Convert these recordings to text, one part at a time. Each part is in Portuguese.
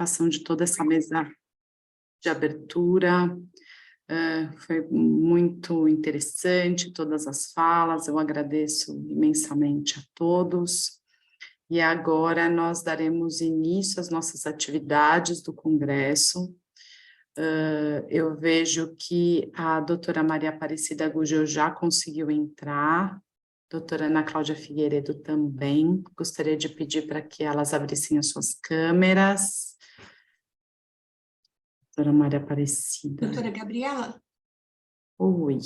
participação de toda essa mesa de abertura. Foi muito interessante todas as falas, eu agradeço imensamente a todos. E agora nós daremos início às nossas atividades do Congresso. Eu vejo que a doutora Maria Aparecida Gugel já conseguiu entrar, doutora Ana Cláudia Figueiredo também. Gostaria de pedir para que elas abrissem as suas câmeras. Doutora Maria Aparecida. Doutora Gabriela? Oi.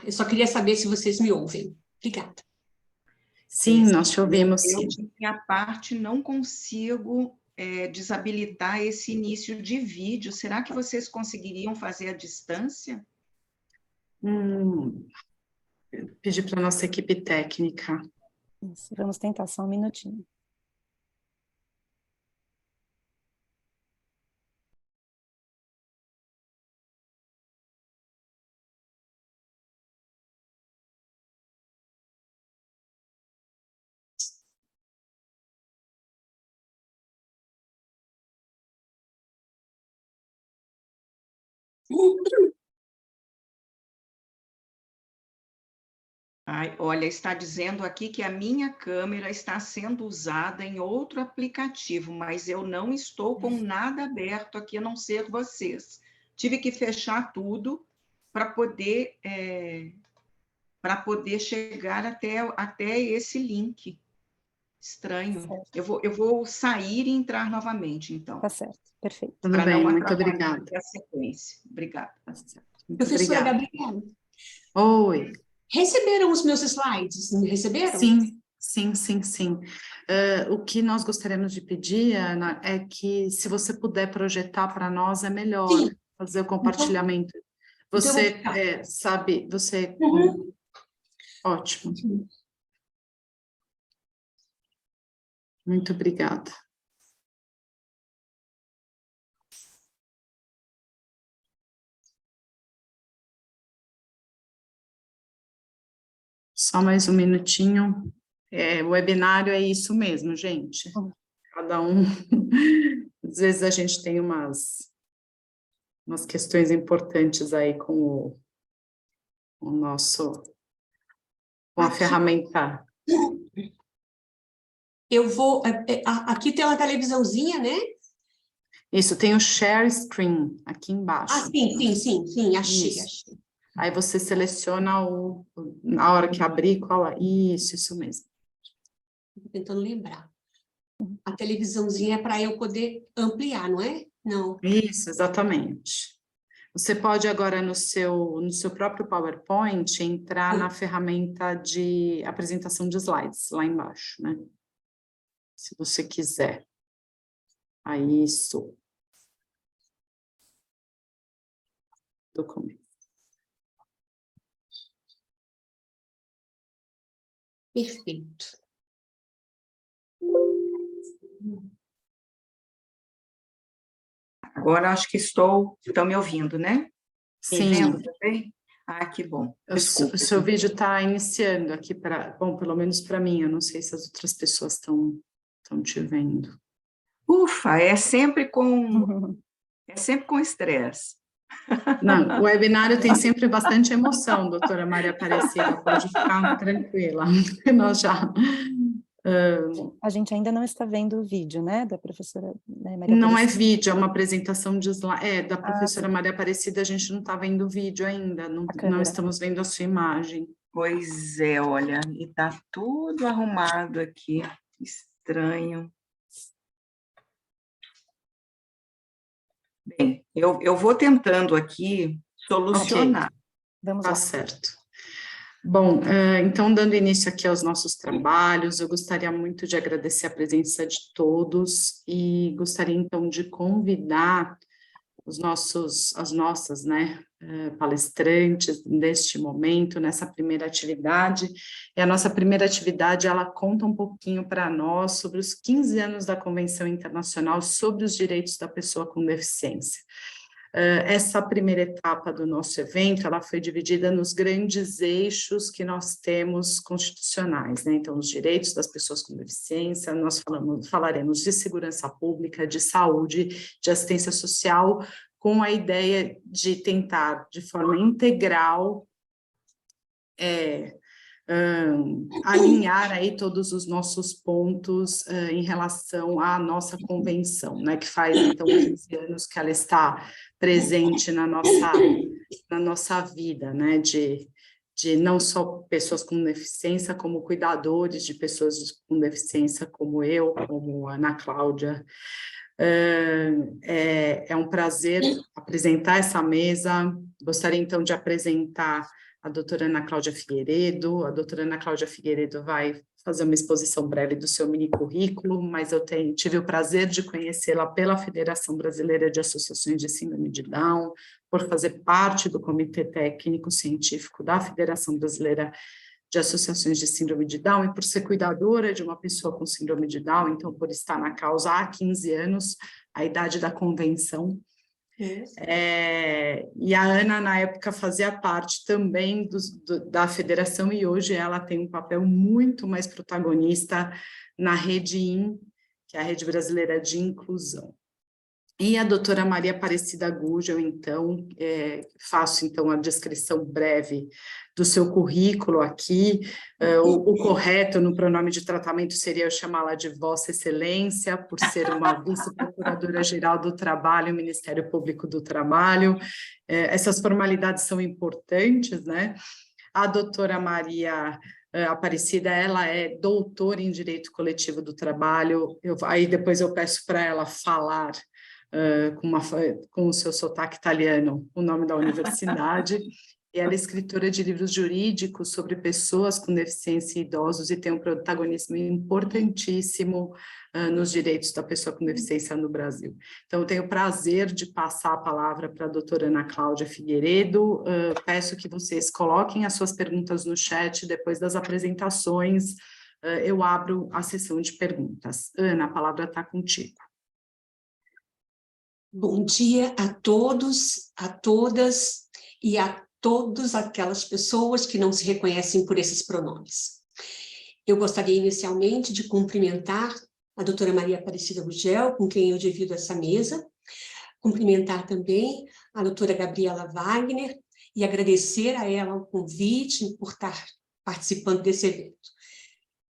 Eu só queria saber se vocês me ouvem. Obrigada. Sim, nós te ouvimos, eu, sim. de minha parte, não consigo desabilitar esse início de vídeo. Será que vocês conseguiriam fazer à distância? Pedir para a nossa equipe técnica. Isso, vamos tentar só um minutinho. Olha, está dizendo aqui que a minha câmera está sendo usada em outro aplicativo, mas eu não estou com nada aberto aqui, a não ser vocês. Tive que fechar tudo para poder chegar até esse link. Estranho. Eu vou sair e entrar novamente, então. Tá certo, perfeito. Tudo bem, muito obrigada. A sequência. Obrigada. Muito Professora obrigada. Gabriela, Oi. receberam os meus slides? Não receberam? Sim. O que nós gostaríamos de pedir, Ana, é que se você puder projetar para nós, é melhor. Sim. Fazer o compartilhamento. Você sabe, você... Ótimo. Sim. Muito obrigada. Só mais um minutinho. O webinário é isso mesmo, gente. Cada um... Às vezes a gente tem umas questões importantes aí com com a ferramenta. Eu vou... Aqui tem uma televisãozinha, né? Isso, tem o share screen aqui embaixo. Sim, achei. Aí você seleciona na hora que abrir, qual é. Isso mesmo. Estou tentando lembrar. A televisãozinha é para eu poder ampliar, não é? Não. Isso, exatamente. Você pode agora no seu próprio PowerPoint entrar na ferramenta de apresentação de slides, lá embaixo, né? Se você quiser. Aí, isso. Documento. Perfeito. Agora acho que estão me ouvindo, né? Sim. Me vendo também? Que bom. Desculpa. O seu vídeo está iniciando aqui bom, pelo menos para mim, eu não sei se as outras pessoas estão te vendo. Ufa, é sempre com estresse. Não, o webinário tem sempre bastante emoção, doutora Maria Aparecida, pode ficar tranquila. Nós já... A gente ainda não está vendo o vídeo, né, da professora Maria Não Aparecida. é vídeo, é uma apresentação de slide. Da professora Maria Aparecida, a gente não está vendo o vídeo ainda, não estamos vendo a sua imagem. Pois é, olha, e está tudo arrumado aqui, estranho. Bem, eu vou tentando aqui solucionar. Okay. Vamos lá. Certo. Bom, então, dando início aqui aos nossos trabalhos, eu gostaria muito de agradecer a presença de todos e gostaria, então, de convidar as nossas, palestrantes neste momento, nessa primeira atividade. E a nossa primeira atividade, ela conta um pouquinho para nós sobre os 15 anos da Convenção Internacional sobre os Direitos da Pessoa com Deficiência. Essa primeira etapa do nosso evento, ela foi dividida nos grandes eixos que nós temos constitucionais, né? Então, os direitos das pessoas com deficiência, nós falaremos de segurança pública, de saúde, de assistência social, com a ideia de tentar, de forma integral, alinhar aí todos os nossos pontos em relação à nossa convenção, né, que faz, então, 15 anos que ela está presente na nossa vida, né, de não só pessoas com deficiência, como cuidadores de pessoas com deficiência, como eu, como Ana Cláudia. É um prazer apresentar essa mesa. Gostaria, então, de apresentar a doutora Ana Cláudia Figueiredo. A doutora Ana Cláudia Figueiredo vai fazer uma exposição breve do seu mini currículo, mas eu tive o prazer de conhecê-la pela Federação Brasileira de Associações de Síndrome de Down, por fazer parte do Comitê Técnico Científico da Federação Brasileira de Associações de Síndrome de Down, e por ser cuidadora de uma pessoa com síndrome de Down, então por estar na causa há 15 anos, a idade da convenção. E a Ana, na época, fazia parte também da federação, e hoje ela tem um papel muito mais protagonista na Rede IN, que é a Rede Brasileira de Inclusão. E a doutora Maria Aparecida Gugel, então, faço então a descrição breve do seu currículo aqui. O correto no pronome de tratamento seria eu chamá-la de Vossa Excelência, por ser uma vice-procuradora-geral do Trabalho, Ministério Público do Trabalho. Essas formalidades são importantes, né? A doutora Maria Aparecida, ela é doutora em Direito Coletivo do Trabalho. Aí depois eu peço para ela falar com o seu sotaque italiano, o nome da universidade, e ela é escritora de livros jurídicos sobre pessoas com deficiência e idosos, e tem um protagonismo importantíssimo nos direitos da pessoa com deficiência no Brasil. Então, eu tenho o prazer de passar a palavra para a doutora Ana Cláudia Figueiredo. Peço que vocês coloquem as suas perguntas no chat, depois das apresentações, eu abro a sessão de perguntas. Ana, a palavra está contigo. Bom dia a todos, a todas e a todas aquelas pessoas que não se reconhecem por esses pronomes. Eu gostaria inicialmente de cumprimentar a doutora Maria Aparecida Gugel, com quem eu divido essa mesa, cumprimentar também a doutora Gabriela Wagner e agradecer a ela o convite por estar participando desse evento.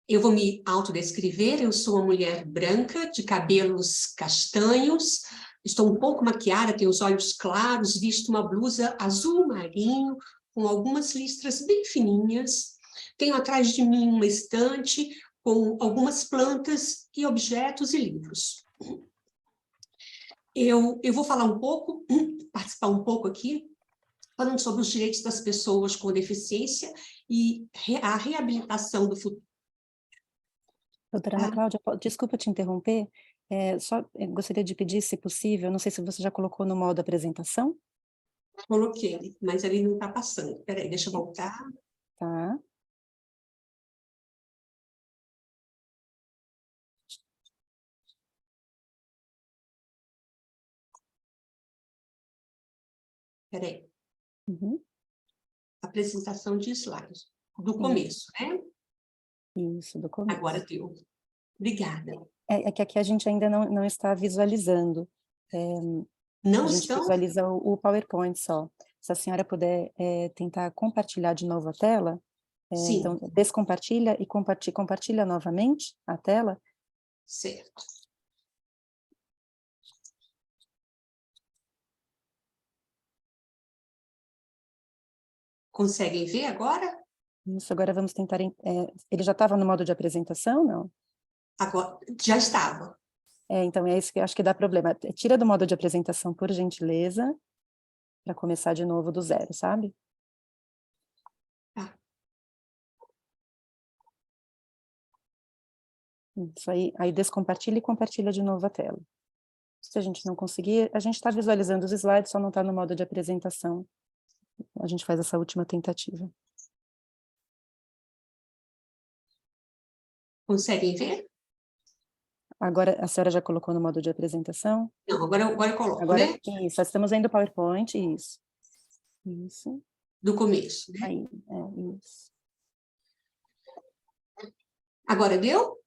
Eu vou me autodescrever, eu sou uma mulher branca, de cabelos castanhos, estou um pouco maquiada, tenho os olhos claros, visto uma blusa azul marinho, com algumas listras bem fininhas. Tenho atrás de mim uma estante com algumas plantas e objetos e livros. Eu vou falar um pouco, participar um pouco aqui, falando sobre os direitos das pessoas com deficiência e a reabilitação do futuro. Doutora Ana Cláudia, desculpa te interromper, gostaria de pedir, se possível, não sei se você já colocou no modo apresentação. Coloquei, mas ele não está passando. Espera aí, deixa eu voltar. Tá. Espera aí. Uhum. Apresentação de slides. Do começo, né? Isso, do começo. Agora deu. Obrigada. É que aqui a gente ainda não está visualizando. Não a gente estão? visualiza o PowerPoint só. Se a senhora puder tentar compartilhar de novo a tela, Sim. então descompartilha e compartilha novamente a tela. Certo. Conseguem ver agora? Isso, agora vamos tentar... ele já estava no modo de apresentação, não? Agora, já estava. Então é isso que eu acho que dá problema. Tira do modo de apresentação, por gentileza, para começar de novo do zero, sabe? Tá. Isso aí descompartilha e compartilha de novo a tela. Se a gente não conseguir, a gente está visualizando os slides, só não está no modo de apresentação. A gente faz essa última tentativa. Conseguem ver? Agora, a senhora já colocou no modo de apresentação? Não, agora eu coloco, Agora, né? isso, estamos vendo o PowerPoint, isso. Isso, Do começo, né? aí, isso. Agora deu?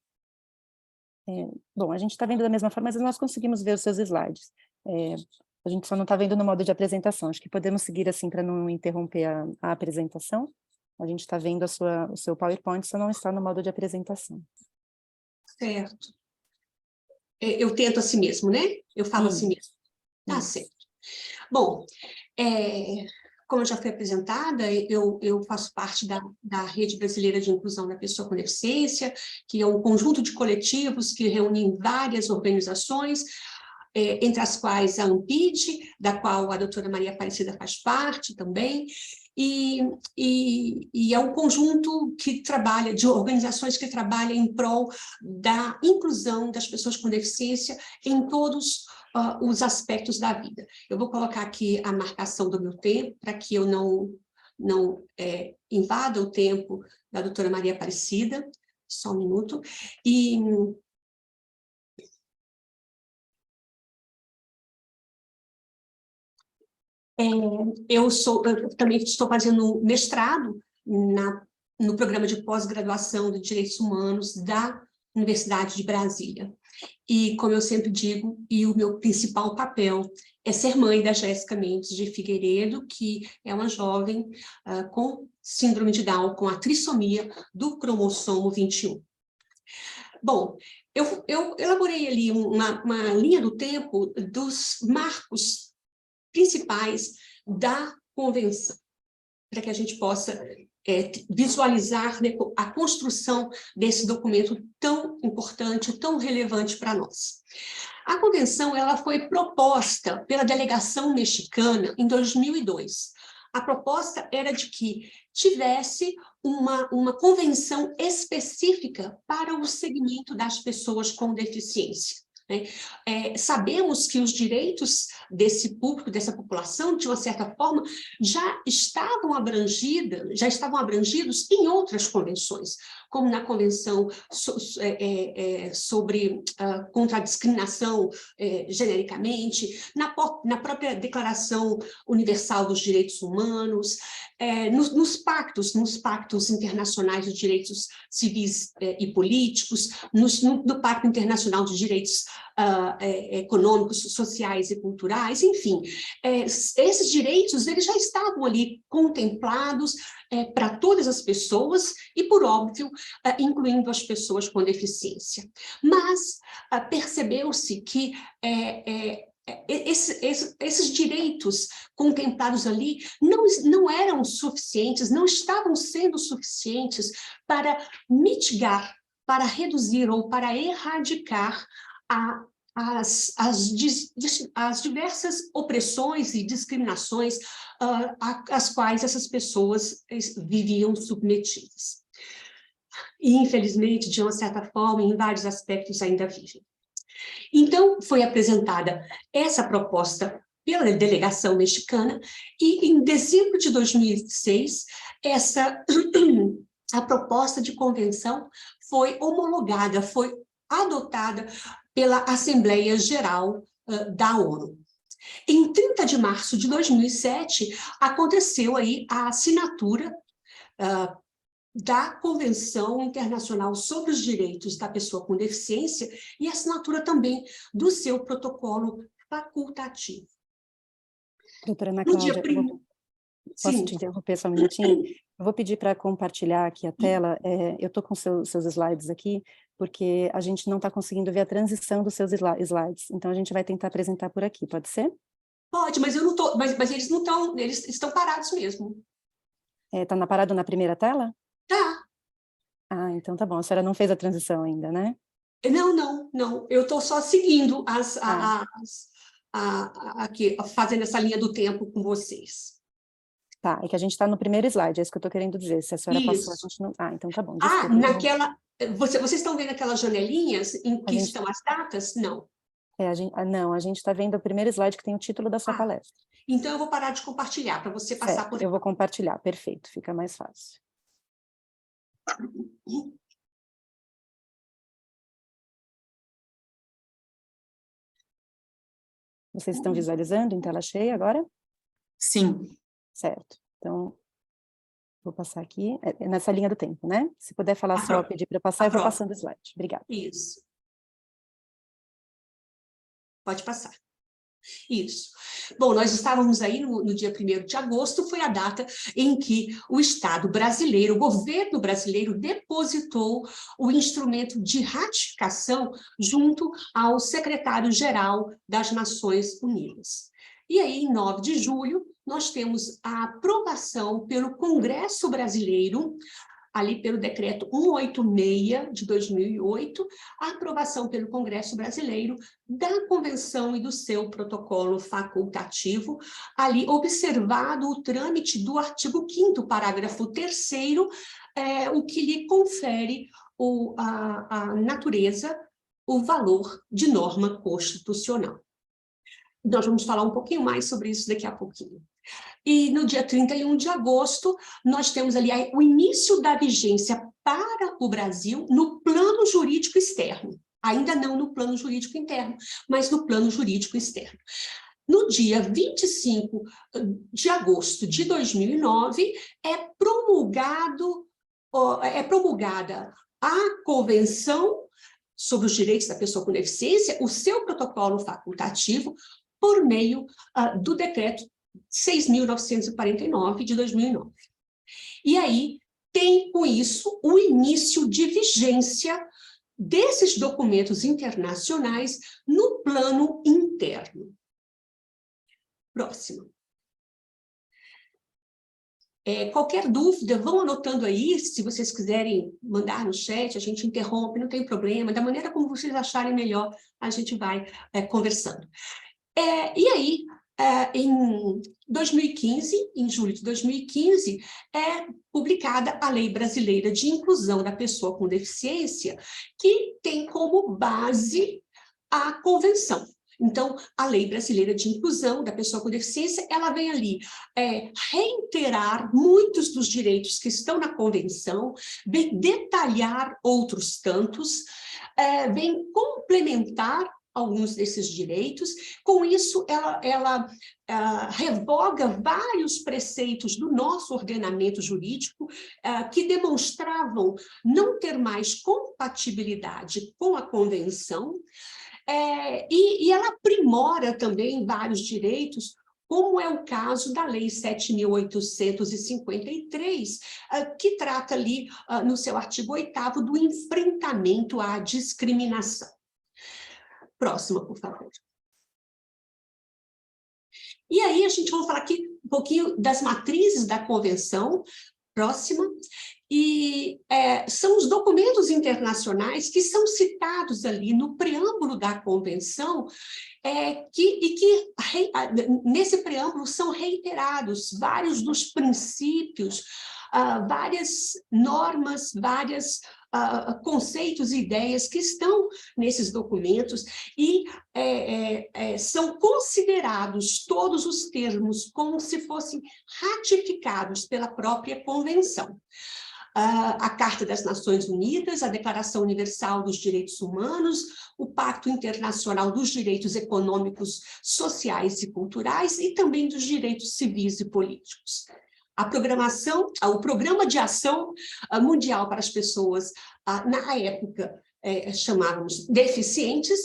Bom, a gente está vendo da mesma forma, mas nós conseguimos ver os seus slides. A gente só não está vendo no modo de apresentação. Acho que podemos seguir assim para não interromper a apresentação. A gente está vendo o seu PowerPoint, só não está no modo de apresentação. Certo. Eu tento assim mesmo, né? Eu falo assim mesmo. Tá certo. Bom, como já foi apresentada, eu faço parte da Rede Brasileira de Inclusão da Pessoa com Deficiência, que é um conjunto de coletivos que reúnem várias organizações, entre as quais a AMPID, da qual a doutora Maria Aparecida faz parte também, e é um conjunto que trabalha, de organizações que trabalham em prol da inclusão das pessoas com deficiência em todos os aspectos da vida. Eu vou colocar aqui a marcação do meu tempo, para que eu não invada o tempo da doutora Maria Aparecida, só um minuto, eu também estou fazendo mestrado no programa de pós-graduação de Direitos Humanos da Universidade de Brasília. E, como eu sempre digo, o meu principal papel é ser mãe da Jéssica Mendes de Figueiredo, que é uma jovem com síndrome de Down, com a trissomia do cromossomo 21. Bom, eu elaborei ali uma linha do tempo dos marcos principais da convenção, para que a gente possa visualizar, né, a construção desse documento tão importante, tão relevante para nós. A convenção ela foi proposta pela delegação mexicana em 2002. A proposta era de que tivesse uma convenção específica para o segmento das pessoas com deficiência. Sabemos que os direitos desse público, dessa população, de uma certa forma, já estavam abrangidos em outras convenções, como na Convenção contra a discriminação genericamente, na própria Declaração Universal dos Direitos Humanos, nos pactos internacionais de direitos civis e políticos, no Pacto Internacional de Direitos econômicos, sociais e culturais, enfim, esses direitos eles já estavam ali contemplados para todas as pessoas e, por óbvio, incluindo as pessoas com deficiência. Mas percebeu-se que esses direitos contemplados ali não eram suficientes, não estavam sendo suficientes para mitigar, para reduzir ou para erradicar as diversas opressões e discriminações às quais essas pessoas viviam submetidas. E, infelizmente, de uma certa forma, em vários aspectos ainda vivem. Então, foi apresentada essa proposta pela delegação mexicana e, em dezembro de 2006, a proposta de convenção foi homologada, foi adotada pela Assembleia Geral da ONU. Em 30 de março de 2007, aconteceu aí a assinatura da Convenção Internacional sobre os Direitos da Pessoa com Deficiência e a assinatura também do seu protocolo facultativo. Doutora Ana Cláudia, posso te interromper só um minutinho? Eu vou pedir para compartilhar aqui a tela. Eu estou com seus slides aqui, porque a gente não está conseguindo ver a transição dos seus slides. Então, a gente vai tentar apresentar por aqui, pode ser? Pode, mas eu não tô, mas eles não estão, eles estão parados mesmo. Está parado na primeira tela? Tá. Ah, então tá bom. A senhora não fez a transição ainda, né? Não. Eu estou só seguindo aqui, fazendo essa linha do tempo com vocês. Tá, é que a gente está no primeiro slide, é isso que eu estou querendo dizer. Se a senhora passou, a gente não... Ah, então tá bom, desculpa. Naquela... Vocês estão vendo aquelas janelinhas em que estão as datas? Não. Não, a gente está vendo o primeiro slide que tem o título da sua palestra. Então eu vou parar de compartilhar para você passar por... Eu vou compartilhar, perfeito, fica mais fácil. Vocês estão visualizando em tela cheia agora? Sim. Certo. Então, vou passar aqui, nessa linha do tempo, né? Se puder falar só, pedir para eu passar, eu vou passando o slide. Obrigada. Isso. Pode passar. Isso. Bom, nós estávamos aí no dia 1º de agosto, foi a data em que o Estado brasileiro, o governo brasileiro, depositou o instrumento de ratificação junto ao secretário-geral das Nações Unidas. E aí, em 9 de julho, nós temos a aprovação pelo Congresso Brasileiro, ali pelo decreto 186 de 2008, a aprovação pelo Congresso Brasileiro da Convenção e do seu protocolo facultativo, ali observado o trâmite do artigo 5º, parágrafo 3º, o que lhe confere a natureza, o valor de norma constitucional. Nós vamos falar um pouquinho mais sobre isso daqui a pouquinho. E no dia 31 de agosto, nós temos ali o início da vigência para o Brasil no plano jurídico externo. Ainda não no plano jurídico interno, mas no plano jurídico externo. No dia 25 de agosto de 2009, é promulgada a Convenção sobre os Direitos da Pessoa com Deficiência, o seu protocolo facultativo, por meio do decreto 6.949 de 2009. E aí tem com isso o início de vigência desses documentos internacionais no plano interno. Próximo. Qualquer dúvida, vão anotando aí, se vocês quiserem mandar no chat, a gente interrompe, não tem problema, da maneira como vocês acharem melhor, a gente vai conversando. E aí, em 2015, em julho de 2015, é publicada a Lei Brasileira de Inclusão da Pessoa com Deficiência, que tem como base a Convenção. Então, a Lei Brasileira de Inclusão da Pessoa com Deficiência, ela vem ali reiterar muitos dos direitos que estão na Convenção, vem detalhar outros tantos, vem complementar alguns desses direitos. Com isso, ela revoga vários preceitos do nosso ordenamento jurídico que demonstravam não ter mais compatibilidade com a Convenção, e ela aprimora também vários direitos, como é o caso da Lei 7.853, que trata ali, no seu artigo 8º, do enfrentamento à discriminação. Próxima, por favor. E aí a gente vai falar aqui um pouquinho das matrizes da Convenção. Próxima. E são os documentos internacionais que são citados ali no preâmbulo da Convenção, nesse preâmbulo são reiterados vários dos princípios, várias normas, vários conceitos e ideias que estão nesses documentos e são considerados todos os termos como se fossem ratificados pela própria Convenção. A Carta das Nações Unidas, a Declaração Universal dos Direitos Humanos, o Pacto Internacional dos Direitos Econômicos, Sociais e Culturais e também dos Direitos Civis e Políticos. A programação, o Programa de Ação Mundial para as Pessoas, na época, chamávamos deficientes,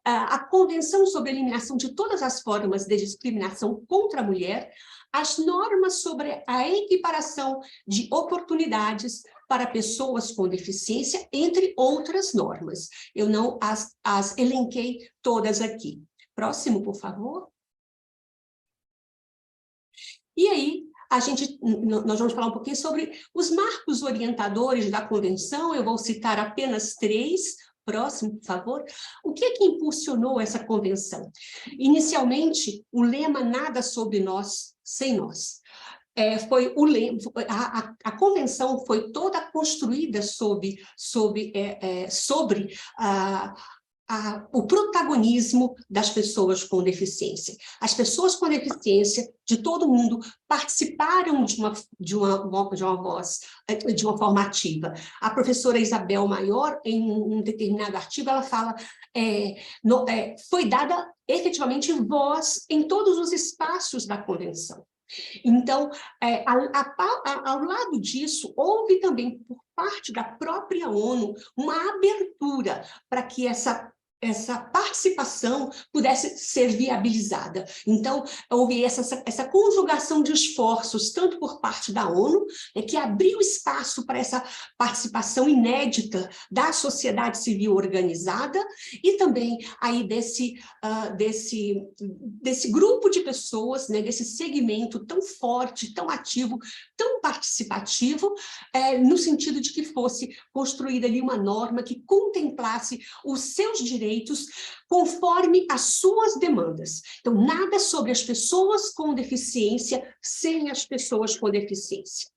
a Convenção sobre a Eliminação de Todas as Formas de Discriminação contra a Mulher, as normas sobre a equiparação de oportunidades para pessoas com deficiência, entre outras normas. Eu não as elenquei todas aqui. Próximo, por favor. E aí, nós vamos falar um pouquinho sobre os marcos orientadores da Convenção. Eu vou citar apenas 3. Próximo, por favor. O que é que impulsionou essa Convenção? Inicialmente, o lema "Nada sobre nós, sem nós". Foi o lema, a Convenção foi toda construída sobre o protagonismo das pessoas com deficiência. As pessoas com deficiência de todo o mundo participaram de uma voz, de uma forma ativa. A professora Isabel Maior, em um determinado artigo, ela fala foi dada efetivamente voz em todos os espaços da convenção. Então, ao lado disso, houve também, por parte da própria ONU, uma abertura para que essa participação pudesse ser viabilizada. Então, houve essa conjugação de esforços, tanto por parte da ONU, que abriu espaço para essa participação inédita da sociedade civil organizada, e também aí desse grupo de pessoas, né, desse segmento tão forte, tão ativo, tão participativo, no sentido de que fosse construída ali uma norma que contemplasse os seus direitos conforme as suas demandas. Então, nada sobre as pessoas com deficiência sem as pessoas com deficiência.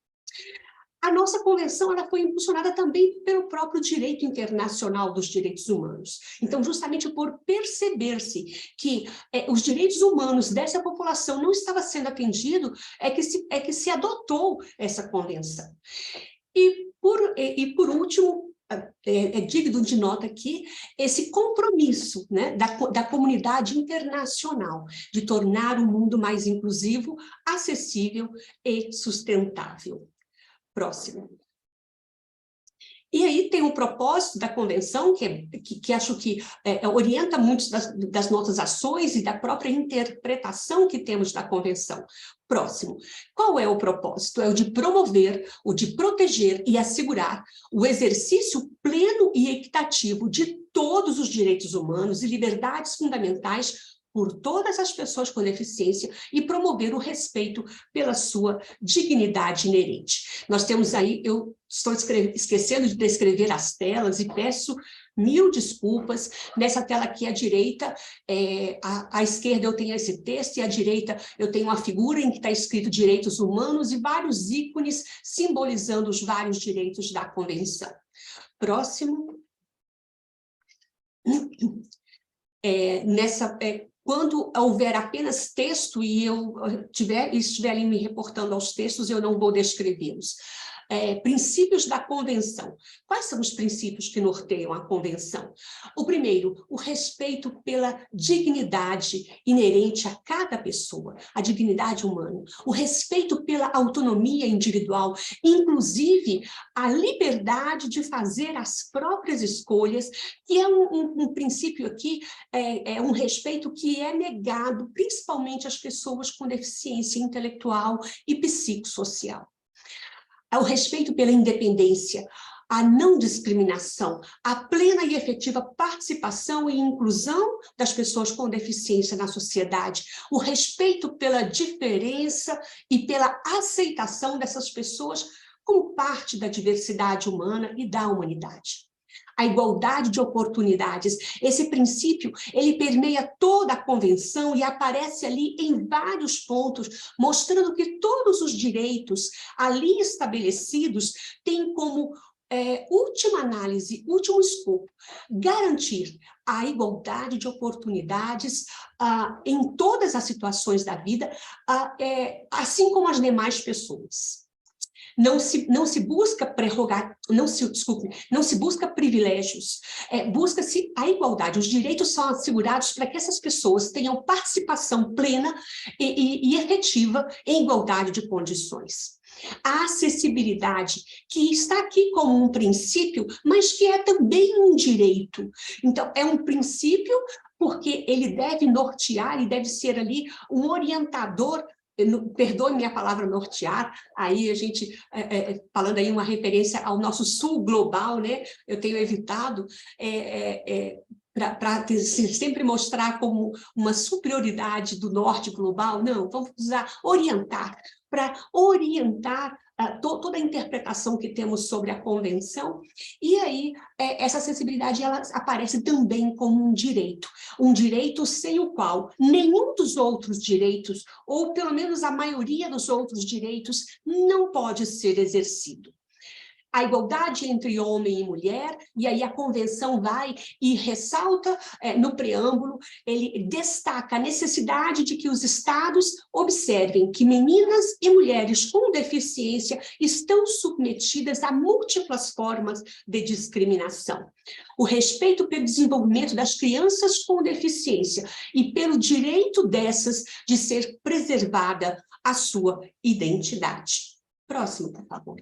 A nossa convenção ela foi impulsionada também pelo próprio direito internacional dos direitos humanos. Então, justamente por perceber-se que os direitos humanos dessa população não estavam sendo atendidos, é que se adotou essa convenção. E por último, é digno de nota aqui, esse compromisso, né, da comunidade internacional de tornar o mundo mais inclusivo, acessível e sustentável. Próximo. E aí tem o propósito da convenção, que acho que orienta muitas das nossas ações e da própria interpretação que temos da convenção. Próximo. Qual é o propósito? É o de promover, o de proteger e assegurar o exercício pleno e equitativo de todos os direitos humanos e liberdades fundamentais por todas as pessoas com deficiência e promover o respeito pela sua dignidade inerente. Nós temos aí, eu estou esquecendo de descrever as telas e peço 1000 desculpas. Nessa tela aqui à direita, à esquerda eu tenho esse texto e à direita eu tenho uma figura em que está escrito direitos humanos e vários ícones simbolizando os vários direitos da convenção. Próximo. Quando houver apenas texto e eu estiver ali me reportando aos textos, eu não vou descrevê-los. Princípios da convenção. Quais são os princípios que norteiam a convenção? O primeiro, o respeito pela dignidade inerente a cada pessoa, a dignidade humana, o respeito pela autonomia individual, inclusive a liberdade de fazer as próprias escolhas, que é um princípio aqui, é um respeito que é negado principalmente às pessoas com deficiência intelectual e psicossocial. O respeito pela independência, a não discriminação, a plena e efetiva participação e inclusão das pessoas com deficiência na sociedade, o respeito pela diferença e pela aceitação dessas pessoas como parte da diversidade humana e da humanidade. A igualdade de oportunidades. Esse princípio, ele permeia toda a convenção e aparece ali em vários pontos, mostrando que todos os direitos ali estabelecidos têm como última análise, último escopo, garantir a igualdade de oportunidades em todas as situações da vida, assim como as demais pessoas. Não se busca não se busca privilégios, busca-se a igualdade. Os direitos são assegurados para que essas pessoas tenham participação plena e efetiva em igualdade de condições. A acessibilidade, que está aqui como um princípio, mas que é também um direito. Então, é um princípio porque ele deve nortear e deve ser ali um orientador. Perdoe-me a palavra nortear, aí a gente, falando aí uma referência ao nosso sul global, né? Eu tenho evitado para sempre mostrar como uma superioridade do norte global, não, vamos usar orientar, para orientar toda a interpretação que temos sobre a convenção, e aí essa acessibilidade ela aparece também como um direito sem o qual nenhum dos outros direitos, ou pelo menos a maioria dos outros direitos, não pode ser exercido. a igualdade entre homem e mulher, e aí a convenção vai e ressalta, no preâmbulo, ele destaca a necessidade de que os estados observem que meninas e mulheres com deficiência estão submetidas a múltiplas formas de discriminação. O respeito pelo desenvolvimento das crianças com deficiência e pelo direito dessas de ser preservada a sua identidade. Próximo, por favor.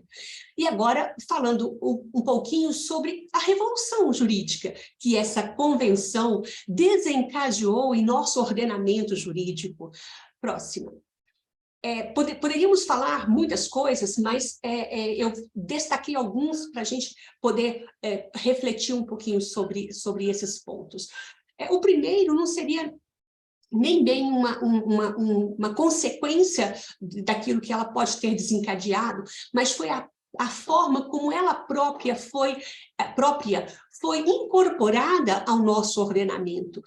E agora, falando um pouquinho sobre a revolução jurídica que essa convenção desencadeou em nosso ordenamento jurídico. Próximo. Poderíamos falar muitas coisas, mas eu destaquei alguns para a gente poder refletir um pouquinho sobre esses pontos. O primeiro não seria nem bem uma consequência daquilo que ela pode ter desencadeado, mas foi a forma como ela própria foi incorporada ao nosso ordenamento.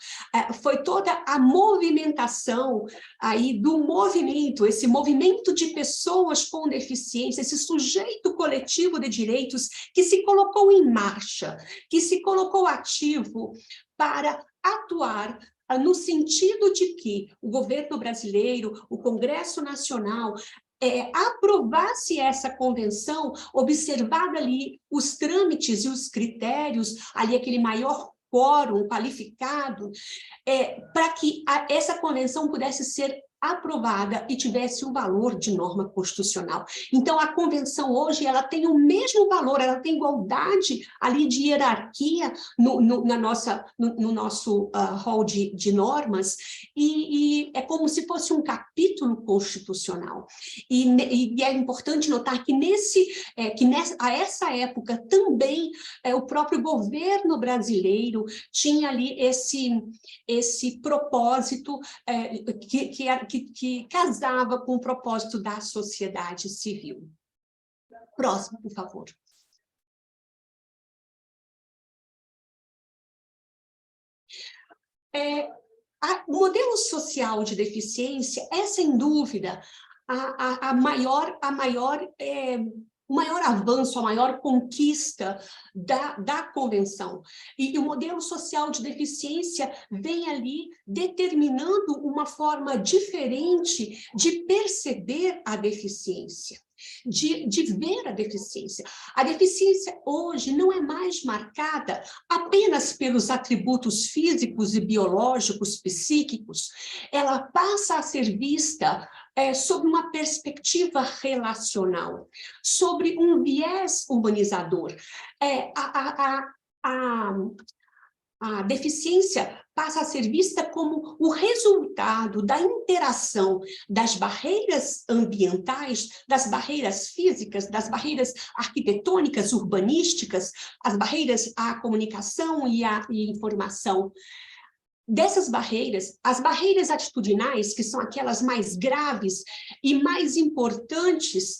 Foi toda a movimentação aí do movimento, esse movimento de pessoas com deficiência, esse sujeito coletivo de direitos que se colocou em marcha, que se colocou ativo para atuar no sentido de que o governo brasileiro, o Congresso Nacional, aprovasse essa convenção, observado ali os trâmites e os critérios, ali aquele maior quórum qualificado, para que essa convenção pudesse ser aprovada e tivesse o valor de norma constitucional. Então, a convenção hoje, ela tem o mesmo valor, ela tem igualdade ali de hierarquia no nosso rol de normas, e é como se fosse um capítulo constitucional. E é importante notar que a essa época também o próprio governo brasileiro tinha ali esse propósito que casava com o propósito da sociedade civil. Próximo, por favor. O modelo social de deficiência é, sem dúvida, o maior avanço, a maior conquista da convenção. E o modelo social de deficiência vem ali determinando uma forma diferente de perceber a deficiência, de ver a deficiência. A deficiência hoje não é mais marcada apenas pelos atributos físicos e biológicos, psíquicos, ela passa a ser vista sob uma perspectiva relacional, sobre um viés humanizador. A deficiência passa a ser vista como o resultado da interação das barreiras ambientais, das barreiras físicas, das barreiras arquitetônicas, urbanísticas, as barreiras à comunicação e à informação. Dessas barreiras, as barreiras atitudinais, que são aquelas mais graves e mais importantes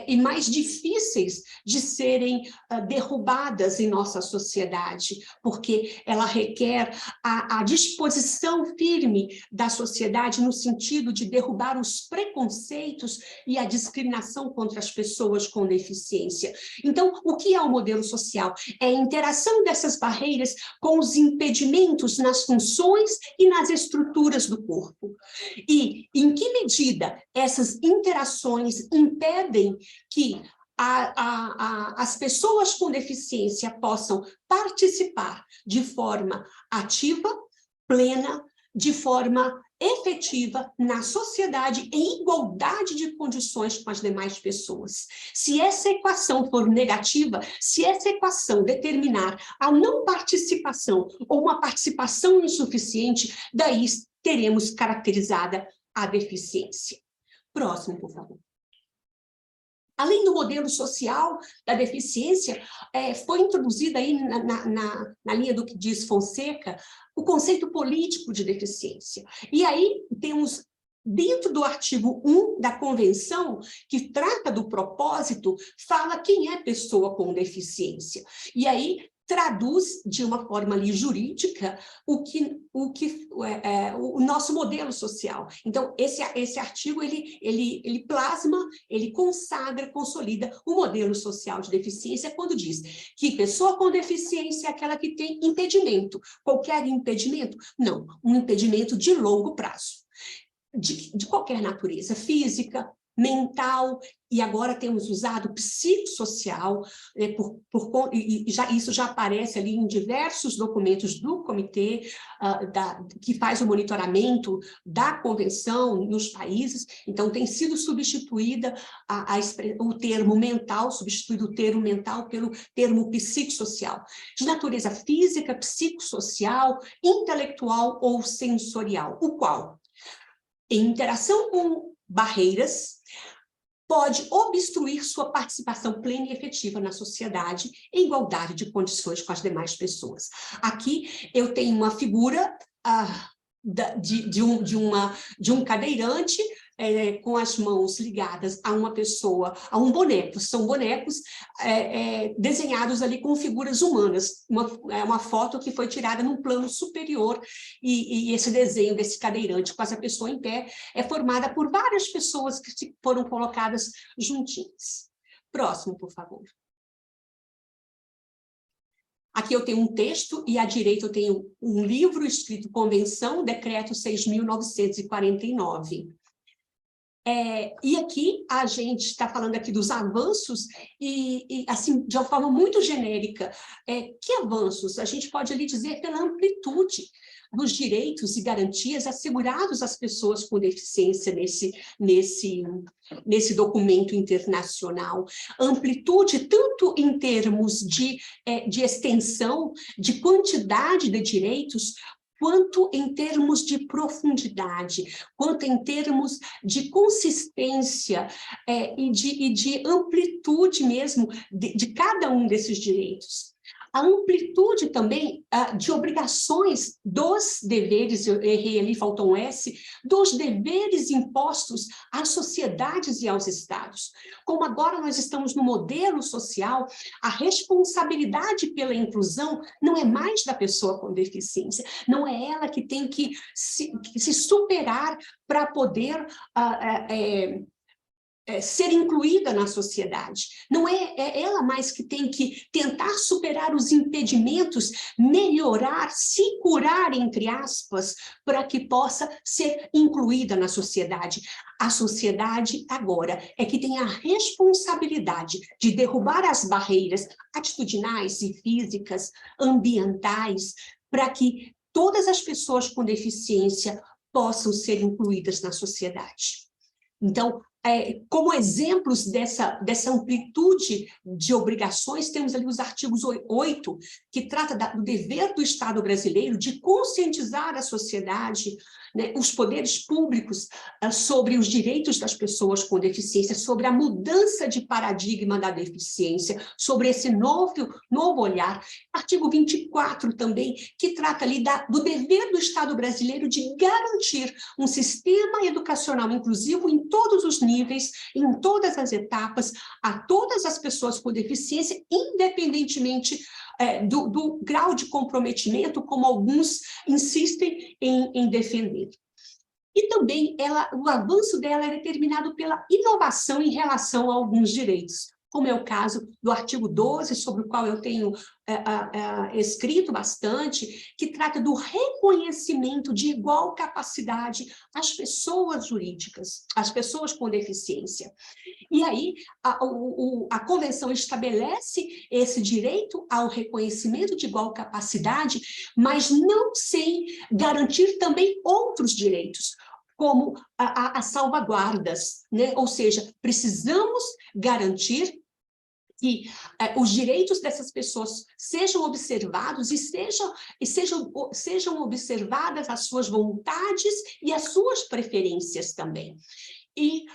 e mais difíceis de serem derrubadas em nossa sociedade, porque ela requer a disposição firme da sociedade no sentido de derrubar os preconceitos e a discriminação contra as pessoas com deficiência. Então, o que é o modelo social? É a interação dessas barreiras com os impedimentos nas funções e nas estruturas do corpo. E em que medida essas interações impedem que as pessoas com deficiência possam participar de forma ativa, plena, de forma efetiva na sociedade em igualdade de condições com as demais pessoas. Se essa equação for negativa, se essa equação determinar a não participação ou uma participação insuficiente, daí teremos caracterizada a deficiência. Próximo, por favor. Além do modelo social da deficiência, foi introduzido aí na linha do que diz Fonseca, o conceito político de deficiência. E aí temos, dentro do artigo 1 da Convenção, que trata do propósito, fala quem é pessoa com deficiência. E aí traduz de uma forma ali jurídica o nosso modelo social. Então, esse artigo, ele plasma, ele consagra, consolida o modelo social de deficiência quando diz que pessoa com deficiência é aquela que tem impedimento. Qualquer impedimento? Não, um impedimento de longo prazo, de qualquer natureza, física, mental, e agora temos usado psicossocial, isso já aparece ali em diversos documentos do comitê que faz o monitoramento da convenção nos países. Então tem sido substituída o termo mental, substituído o termo mental pelo termo psicossocial, de natureza física, psicossocial, intelectual ou sensorial, o qual, em interação com barreiras, pode obstruir sua participação plena e efetiva na sociedade em igualdade de condições com as demais pessoas. Aqui eu tenho uma figura de um cadeirante com as mãos ligadas a uma pessoa, a um boneco. São bonecos desenhados ali com figuras humanas. Uma foto que foi tirada num plano superior, e esse desenho desse cadeirante com essa pessoa em pé é formada por várias pessoas que foram colocadas juntinhas. Próximo, por favor. Aqui eu tenho um texto e à direita eu tenho um livro escrito Convenção, Decreto 6.949. E aqui a gente está falando aqui dos avanços e assim, de uma forma muito genérica. Que avanços? A gente pode ali dizer pela amplitude dos direitos e garantias assegurados às pessoas com deficiência nesse documento internacional. Amplitude tanto em termos de extensão, de quantidade de direitos, quanto em termos de profundidade, quanto em termos de consistência e de amplitude mesmo de cada um desses direitos. A amplitude também de obrigações dos deveres, eu errei ali, faltou um S, dos deveres impostos às sociedades e aos estados. Como agora nós estamos no modelo social, a responsabilidade pela inclusão não é mais da pessoa com deficiência, não é ela que tem que se superar para poder ser incluída na sociedade. Não é ela mais que tem que tentar superar os impedimentos, melhorar, se curar, entre aspas, para que possa ser incluída na sociedade. A sociedade agora é que tem a responsabilidade de derrubar as barreiras atitudinais e físicas, ambientais, para que todas as pessoas com deficiência possam ser incluídas na sociedade. Então, como exemplos dessa amplitude de obrigações, temos ali os artigos 8, que trata do dever do Estado brasileiro de conscientizar a sociedade, né, os poderes públicos, sobre os direitos das pessoas com deficiência, sobre a mudança de paradigma da deficiência, sobre esse novo olhar. Artigo 24 também, que trata ali do dever do Estado brasileiro de garantir um sistema educacional inclusivo em todos os níveis, em todas as etapas, a todas as pessoas com deficiência, independentemente do grau de comprometimento, como alguns insistem em defender. E também o avanço dela é determinado pela inovação em relação a alguns direitos, como é o caso do artigo 12, sobre o qual eu tenho escrito bastante, que trata do reconhecimento de igual capacidade às pessoas jurídicas, às pessoas com deficiência. E aí, a Convenção estabelece esse direito ao reconhecimento de igual capacidade, mas não sem garantir também outros direitos, como as salvaguardas, né? Ou seja, precisamos garantir que os direitos dessas pessoas sejam observados e sejam observadas as suas vontades e as suas preferências também. E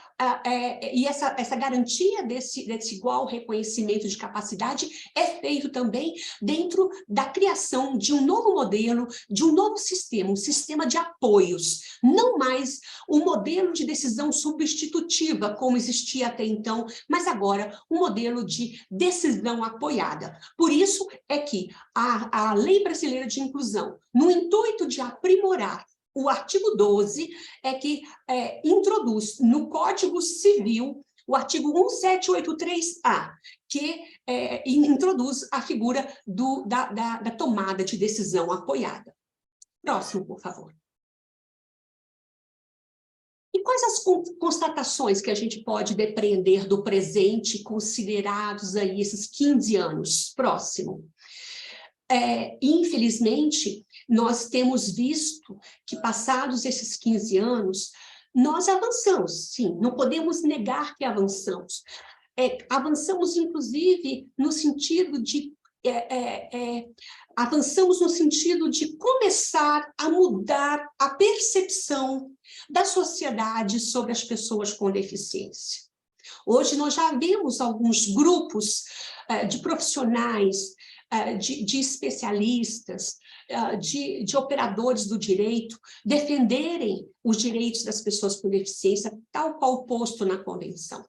essa garantia desse igual reconhecimento de capacidade é feito também dentro da criação de um novo modelo, de um novo sistema, um sistema de apoios, não mais um modelo de decisão substitutiva, como existia até então, mas agora um modelo de decisão apoiada. Por isso é que a Lei Brasileira de Inclusão, no intuito de aprimorar o artigo 12, é que introduz no Código Civil o artigo 1783-A, que introduz a figura da tomada de decisão apoiada. Próximo, por favor. E quais as constatações que a gente pode depreender do presente, considerados aí esses 15 anos? Próximo. Infelizmente, nós temos visto que, passados esses 15 anos, nós avançamos, sim, não podemos negar que avançamos. Avançamos, inclusive, no sentido de avançamos no sentido de começar a mudar a percepção da sociedade sobre as pessoas com deficiência. Hoje nós já vemos alguns grupos de profissionais, de especialistas, de operadores do direito, defenderem os direitos das pessoas com deficiência, tal qual posto na Convenção.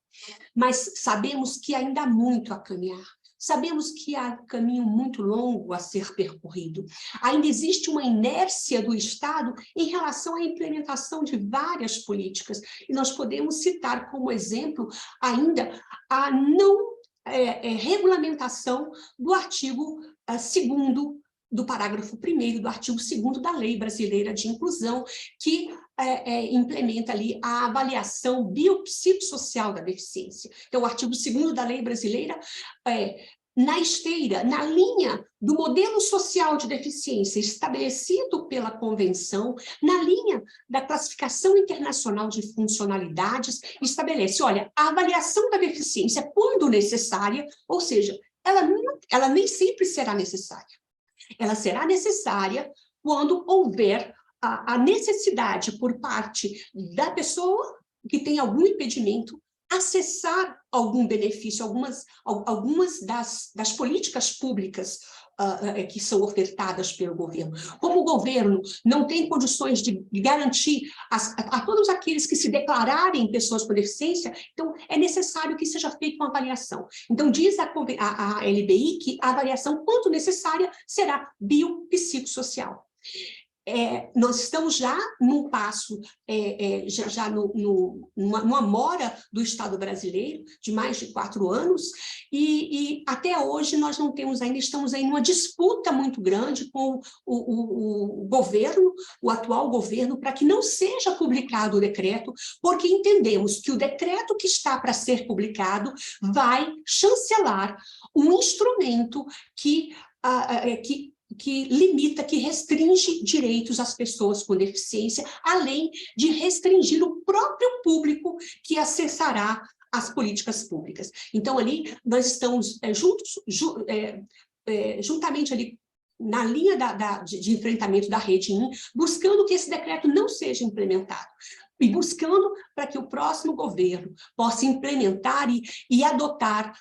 Mas sabemos que ainda há muito a caminhar. Sabemos que há caminho muito longo a ser percorrido. Ainda existe uma inércia do Estado em relação à implementação de várias políticas. E nós podemos citar como exemplo ainda a não regulamentação do artigo 2º, do parágrafo 1º do artigo 2º da Lei Brasileira de Inclusão, que implementa ali a avaliação biopsicossocial da deficiência. Então, o artigo 2º da Lei Brasileira na esteira, na linha do modelo social de deficiência estabelecido pela Convenção, na linha da classificação internacional de funcionalidades, estabelece, olha, a avaliação da deficiência, quando necessária, ou seja, ela nem sempre será necessária. Ela será necessária quando houver a necessidade por parte da pessoa que tem algum impedimento acessar algum benefício, algumas das políticas públicas que são ofertadas pelo governo. Como o governo não tem condições de garantir a todos aqueles que se declararem pessoas com deficiência, então é necessário que seja feita uma avaliação. Então diz a LBI que a avaliação, quanto necessária, será biopsicossocial. Nós estamos já num passo, numa mora do Estado brasileiro, de mais de 4 anos, e até hoje nós não temos ainda, estamos aí numa disputa muito grande com o governo, o atual governo, para que não seja publicado o decreto, porque entendemos que o decreto que está para ser publicado vai chancelar um instrumento que limita, que restringe direitos às pessoas com deficiência, além de restringir o próprio público que acessará as políticas públicas. Então, ali, nós estamos juntamente ali, na linha de enfrentamento da Rede IN, buscando que esse decreto não seja implementado, e buscando para que o próximo governo possa implementar e adotar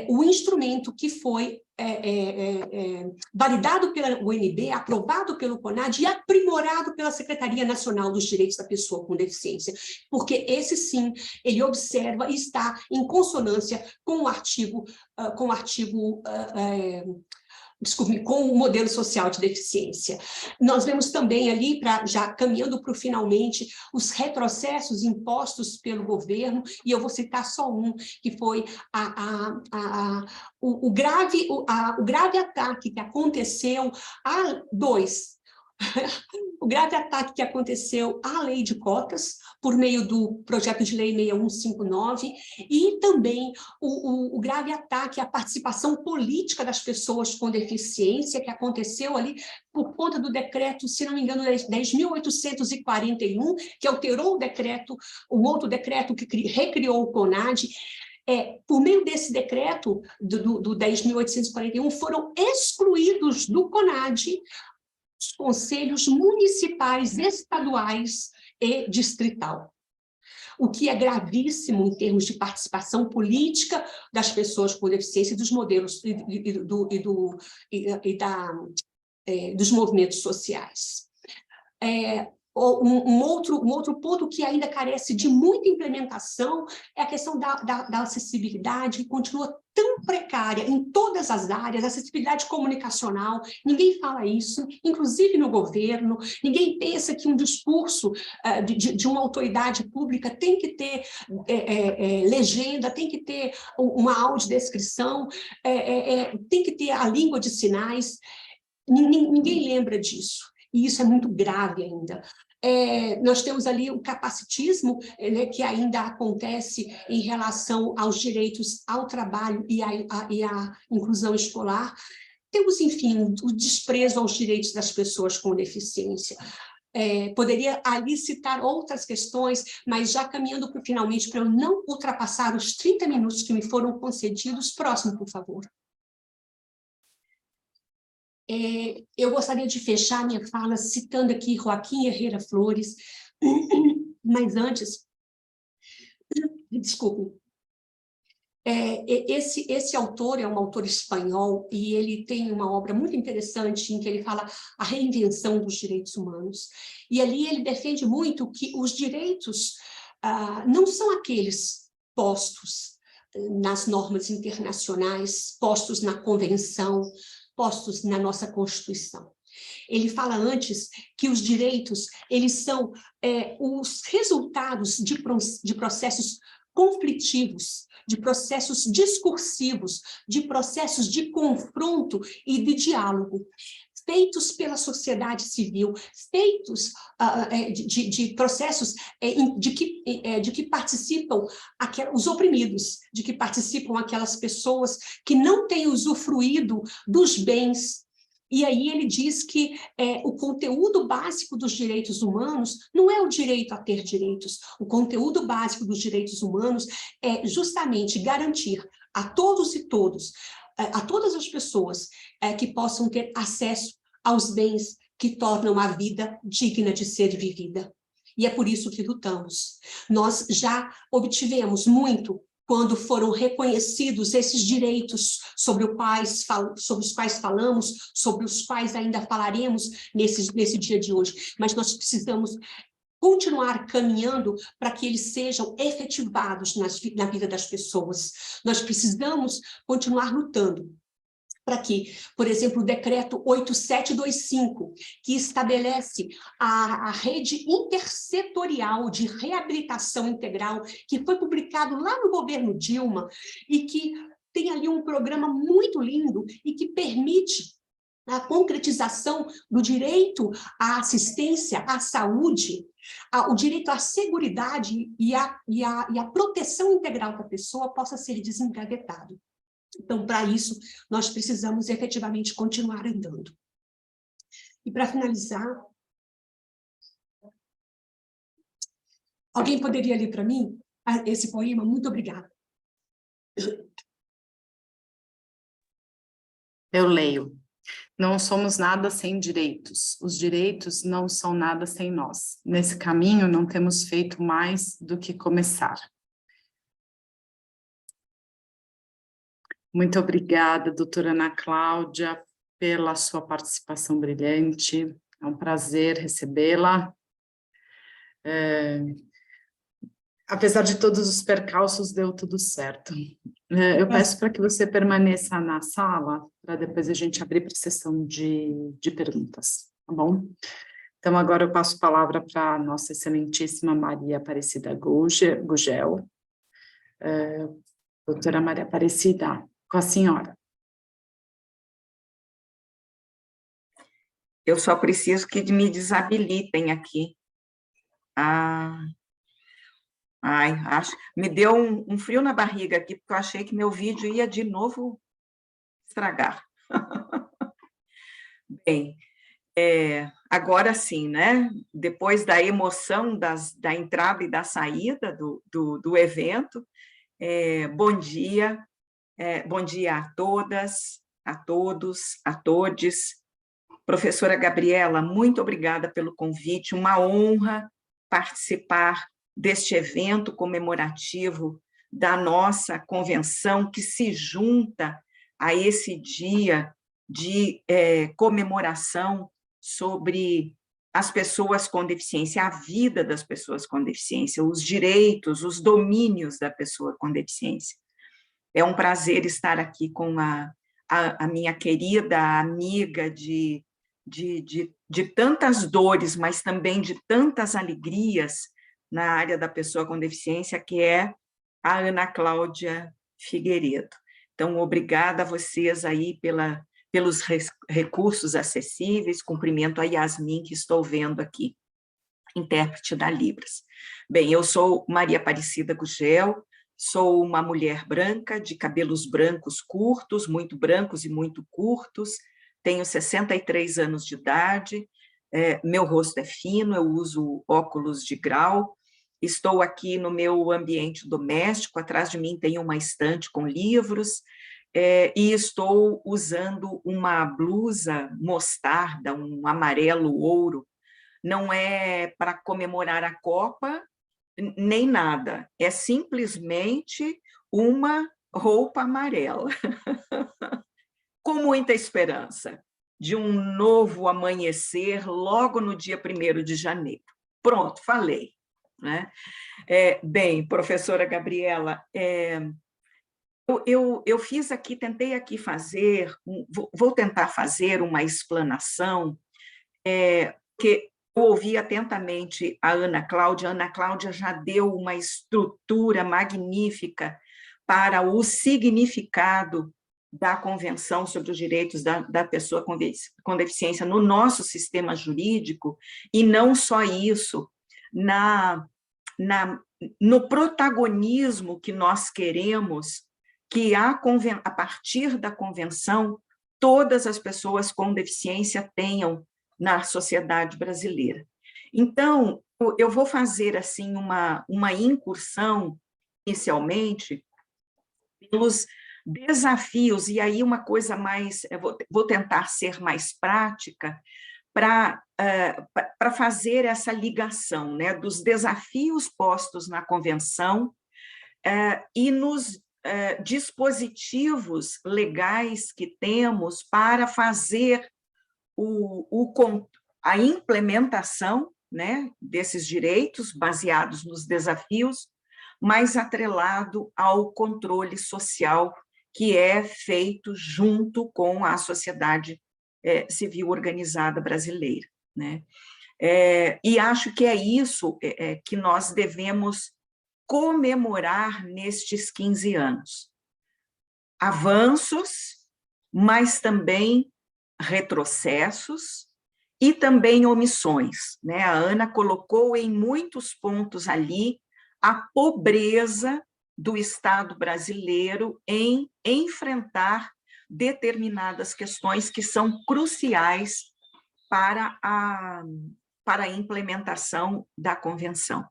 o instrumento que foi validado pela UNB, aprovado pelo CONAD e aprimorado pela Secretaria Nacional dos Direitos da Pessoa com Deficiência, porque esse sim, ele observa e está em consonância com o artigo, com o modelo social de deficiência. Nós vemos também ali, já caminhando para o finalmente, os retrocessos impostos pelo governo, e eu vou citar só um, que foi o grave ataque que aconteceu o grave ataque que aconteceu à lei de cotas, por meio do projeto de lei 6159, e também o grave ataque à participação política das pessoas com deficiência, que aconteceu ali por conta do decreto, se não me engano, 10.841, que alterou o decreto, um outro decreto que recriou o CONAD. Por meio desse decreto, do 10.841, foram excluídos do CONAD os conselhos municipais, estaduais e distrital. O que é gravíssimo em termos de participação política das pessoas com deficiência e dos modelos dos movimentos sociais. um outro ponto que ainda carece de muita implementação é a questão da acessibilidade, que continua tão precária em todas as áreas, acessibilidade comunicacional, ninguém fala isso, inclusive no governo, ninguém pensa que um discurso de uma autoridade pública tem que ter legenda, tem que ter uma audiodescrição, tem que ter a língua de sinais, ninguém lembra disso. E isso é muito grave ainda. Nós temos ali o capacitismo, né, que ainda acontece em relação aos direitos ao trabalho e à inclusão escolar. Temos, enfim, o desprezo aos direitos das pessoas com deficiência. Poderia ali citar outras questões, mas já caminhando finalmente, para eu não ultrapassar os 30 minutos que me foram concedidos. Próximo, por favor. Eu gostaria de fechar minha fala citando aqui Joaquim Herrera Flores, mas antes, desculpe, esse autor é um autor espanhol e ele tem uma obra muito interessante em que ele fala a reinvenção dos direitos humanos, e ali ele defende muito que os direitos não são aqueles postos nas normas internacionais, postos na convenção, postos na nossa Constituição. Ele fala antes que os direitos, eles são os resultados de processos conflitivos, de processos discursivos, de processos de confronto e de diálogo, feitos pela sociedade civil, feitos de processos de que participam os oprimidos, de que participam aquelas pessoas que não têm usufruído dos bens. E aí ele diz que o conteúdo básico dos direitos humanos não é o direito a ter direitos. O conteúdo básico dos direitos humanos é justamente garantir a todos e a todas as pessoas que possam ter acesso aos bens que tornam a vida digna de ser vivida. E é por isso que lutamos. Nós já obtivemos muito quando foram reconhecidos esses direitos sobre os quais falamos, sobre os quais ainda falaremos nesse dia de hoje. Mas nós precisamos continuar caminhando para que eles sejam efetivados na vida das pessoas. Nós precisamos continuar lutando para que, por exemplo, o decreto 8725, que estabelece a rede intersetorial de reabilitação integral, que foi publicado lá no governo Dilma, e que tem ali um programa muito lindo e que permite a concretização do direito à assistência, à saúde, o direito à seguridade e a proteção integral da pessoa possa ser desengavetado. Então, para isso, nós precisamos efetivamente continuar andando. E para finalizar, alguém poderia ler para mim esse poema? Muito obrigada. Eu leio. Não somos nada sem direitos. Os direitos não são nada sem nós. Nesse caminho, não temos feito mais do que começar. Muito obrigada, doutora Ana Cláudia, pela sua participação brilhante. É um prazer recebê-la. Apesar de todos os percalços, deu tudo certo. Eu peço para que você permaneça na sala, para depois a gente abrir para a sessão de perguntas, tá bom? Então, agora eu passo a palavra para a nossa excelentíssima Maria Aparecida Gugel. Doutora Maria Aparecida, com a senhora. Eu só preciso que me desabilitem aqui. Me deu um frio na barriga aqui, porque eu achei que meu vídeo ia de novo estragar. Bem, agora sim, né? Depois da emoção da entrada e da saída do evento, bom dia a todas, a todos, a todes. Professora Gabriela, muito obrigada pelo convite, uma honra participar deste evento comemorativo da nossa convenção, que se junta a esse dia de comemoração sobre as pessoas com deficiência, a vida das pessoas com deficiência, os direitos, os domínios da pessoa com deficiência. É um prazer estar aqui com a minha querida amiga de tantas dores, mas também de tantas alegrias na área da pessoa com deficiência, que é a Ana Cláudia Figueiredo. Então, obrigada a vocês aí pelos recursos acessíveis, cumprimento a Yasmin, que estou vendo aqui, intérprete da Libras. Bem, eu sou Maria Aparecida Gugel, sou uma mulher branca, de cabelos brancos curtos, muito brancos e muito curtos, tenho 63 anos de idade, meu rosto é fino, eu uso óculos de grau, estou aqui no meu ambiente doméstico, atrás de mim tem uma estante com livros, e estou usando uma blusa mostarda, um amarelo ouro, não é para comemorar a Copa, nem nada, é simplesmente uma roupa amarela, com muita esperança de um novo amanhecer logo no dia 1º de janeiro. Pronto, falei. Né? Bem, professora Gabriela, eu fiz aqui, tentei aqui fazer, vou tentar fazer uma explanação, que eu ouvi atentamente a Ana Cláudia já deu uma estrutura magnífica para o significado da Convenção sobre os Direitos da Pessoa com Deficiência no nosso sistema jurídico, e não só isso, no protagonismo que nós queremos que a partir da Convenção todas as pessoas com deficiência tenham na sociedade brasileira. Então, eu vou fazer assim uma incursão, inicialmente, pelos desafios, e aí uma coisa mais, vou tentar ser mais prática, para fazer essa ligação, né, dos desafios postos na Convenção e nos dispositivos legais que temos para fazer a implementação, né, desses direitos baseados nos desafios, mas atrelado ao controle social que é feito junto com a sociedade civil organizada brasileira. Né? E acho que é isso que nós devemos comemorar nestes 15 anos. Avanços, mas também retrocessos e também omissões. Né? A Ana colocou em muitos pontos ali a pobreza do Estado brasileiro em enfrentar determinadas questões que são cruciais para a implementação da Convenção.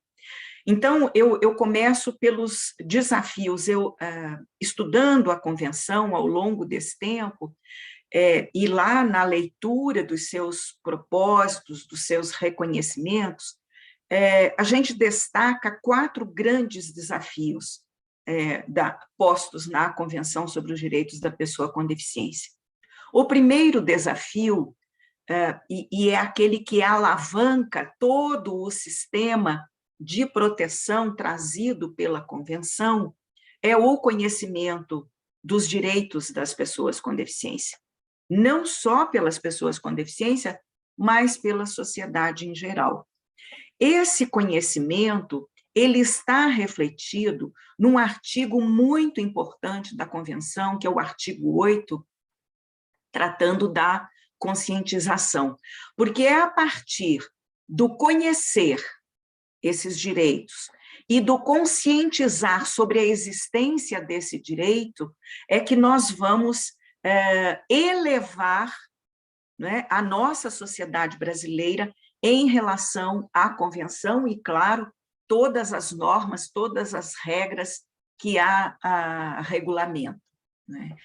Então, eu começo pelos desafios. Estudando a Convenção ao longo desse tempo, e lá na leitura dos seus propósitos, dos seus reconhecimentos, a gente destaca 4 grandes desafios postos na Convenção sobre os Direitos da Pessoa com Deficiência. O primeiro desafio, e é aquele que alavanca todo o sistema de proteção trazido pela Convenção, é o conhecimento dos direitos das pessoas com deficiência. Não só pelas pessoas com deficiência, mas pela sociedade em geral. Esse conhecimento, ele está refletido num artigo muito importante da Convenção, que é o artigo 8, tratando da conscientização, porque é a partir do conhecer esses direitos e do conscientizar sobre a existência desse direito é que nós vamos elevar, né, a nossa sociedade brasileira em relação à Convenção e, claro, todas as normas, todas as regras que a regulamentam. Né?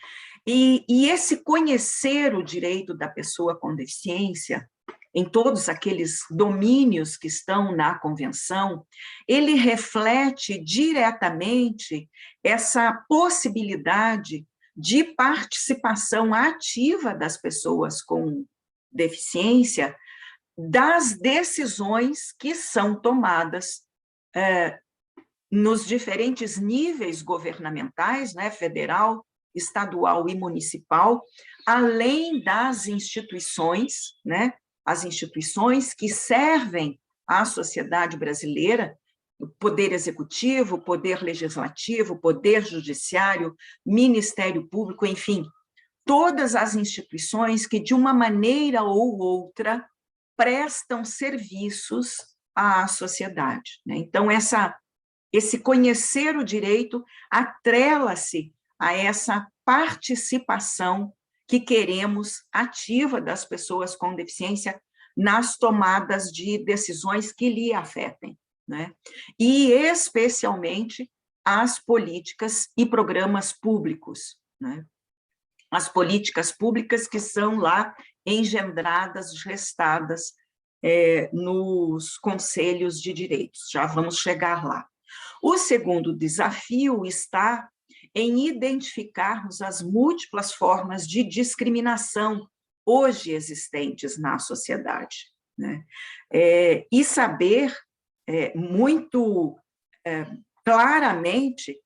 E esse conhecer o direito da pessoa com deficiência, em todos aqueles domínios que estão na Convenção, ele reflete diretamente essa possibilidade de participação ativa das pessoas com deficiência das decisões que são tomadas nos diferentes níveis governamentais, né, federal, estadual e municipal, além das instituições, né, as instituições que servem à sociedade brasileira, o Poder Executivo, Poder Legislativo, Poder Judiciário, Ministério Público, enfim, todas as instituições que, de uma maneira ou outra, prestam serviços à sociedade, né? Então, esse conhecer o direito atrela-se a essa participação que queremos ativa das pessoas com deficiência nas tomadas de decisões que lhe afetem, né? E, especialmente, as políticas e programas públicos, né? As políticas públicas que são lá engendradas, gestadas nos conselhos de direitos. Já vamos chegar lá. O segundo desafio está em identificarmos as múltiplas formas de discriminação hoje existentes na sociedade, né? E saber muito claramente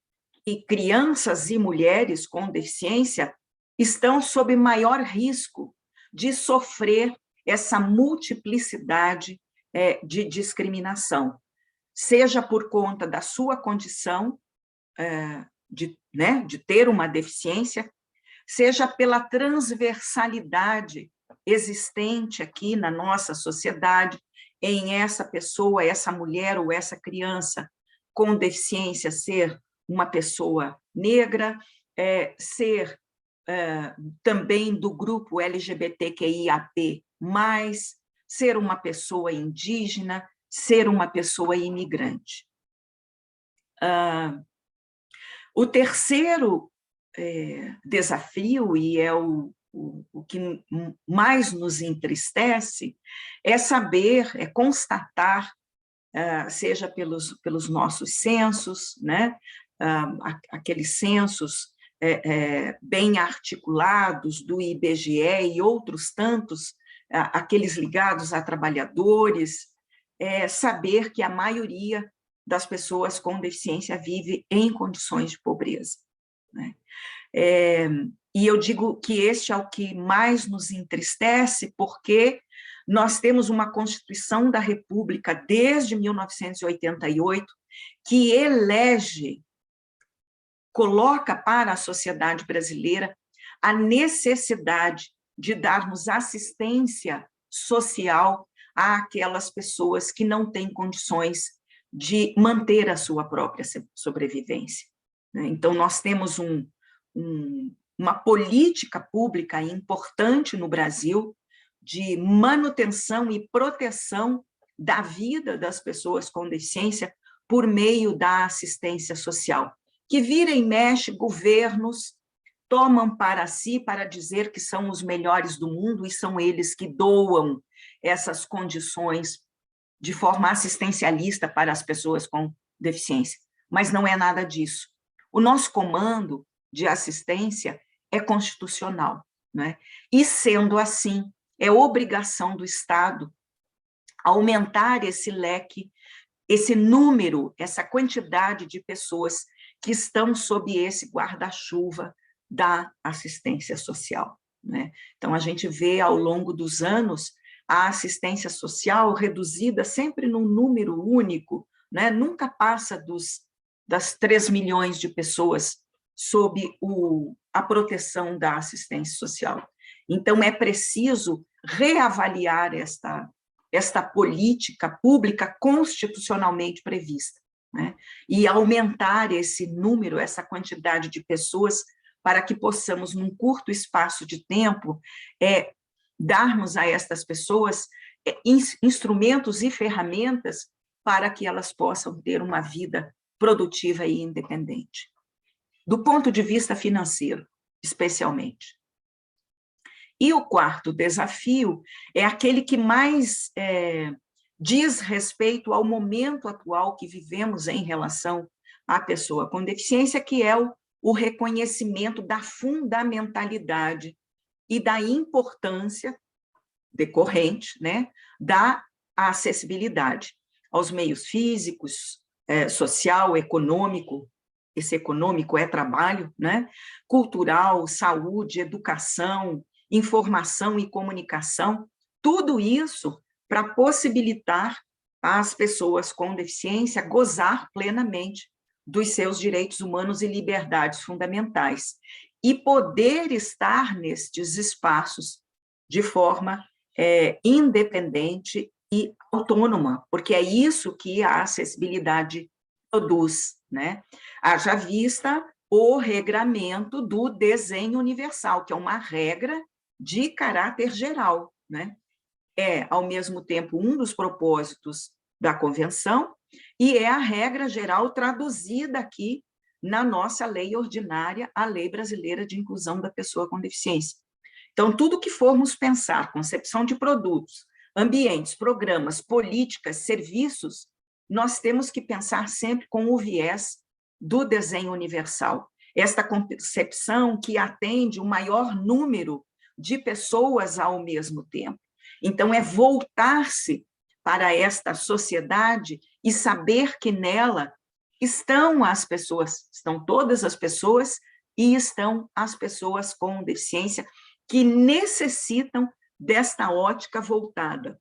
que crianças e mulheres com deficiência estão sob maior risco de sofrer essa multiplicidade de discriminação, seja por conta da sua condição de ter uma deficiência, seja pela transversalidade existente aqui na nossa sociedade, em essa pessoa, essa mulher ou essa criança com deficiência ser uma pessoa negra, ser também do grupo LGBTQIAP+, ser uma pessoa indígena, ser uma pessoa imigrante. O terceiro desafio, e é o que mais nos entristece, é saber, é constatar, seja pelos nossos censos, né? Aqueles censos bem articulados do IBGE e outros tantos, aqueles ligados a trabalhadores, saber que a maioria das pessoas com deficiência vive em condições de pobreza, né? E eu digo que este é o que mais nos entristece, porque nós temos uma Constituição da República desde 1988 que coloca para a sociedade brasileira a necessidade de darmos assistência social àquelas pessoas que não têm condições de manter a sua própria sobrevivência, né? Então, nós temos uma política pública importante no Brasil de manutenção e proteção da vida das pessoas com deficiência por meio da assistência social, que vira e mexe, governos tomam para si para dizer que são os melhores do mundo e são eles que doam essas condições de forma assistencialista para as pessoas com deficiência. Mas não é nada disso. O nosso comando de assistência é constitucional, né? E, sendo assim, é obrigação do Estado aumentar esse leque, esse número, essa quantidade de pessoas que estão sob esse guarda-chuva da assistência social, né? Então, a gente vê ao longo dos anos a assistência social reduzida sempre num número único, né? Nunca passa das 3 milhões de pessoas sob a proteção da assistência social. Então, é preciso reavaliar esta política pública constitucionalmente prevista, né? E aumentar esse número, essa quantidade de pessoas, para que possamos, num curto espaço de tempo, darmos a estas pessoas instrumentos e ferramentas para que elas possam ter uma vida produtiva e independente. Do ponto de vista financeiro, especialmente. E o quarto desafio é aquele que mais diz respeito ao momento atual que vivemos em relação à pessoa com deficiência, que é o reconhecimento da fundamentalidade e da importância decorrente, né, da acessibilidade aos meios físicos, social, econômico, esse econômico é trabalho, né, cultural, saúde, educação, informação e comunicação, tudo isso para possibilitar às pessoas com deficiência gozar plenamente dos seus direitos humanos e liberdades fundamentais, e poder estar nestes espaços de forma independente e autônoma, porque é isso que a acessibilidade produz, né? Haja vista o regramento do desenho universal, que é uma regra de caráter geral, né? É, ao mesmo tempo, um dos propósitos da convenção e é a regra geral traduzida aqui na nossa lei ordinária, a Lei Brasileira de Inclusão da Pessoa com Deficiência. Então, tudo que formos pensar, concepção de produtos, ambientes, programas, políticas, serviços, nós temos que pensar sempre com o viés do desenho universal. Esta concepção que atende o maior número de pessoas ao mesmo tempo. Então, é voltar-se para esta sociedade e saber que nela estão as pessoas, estão todas as pessoas e estão as pessoas com deficiência que necessitam desta ótica voltada,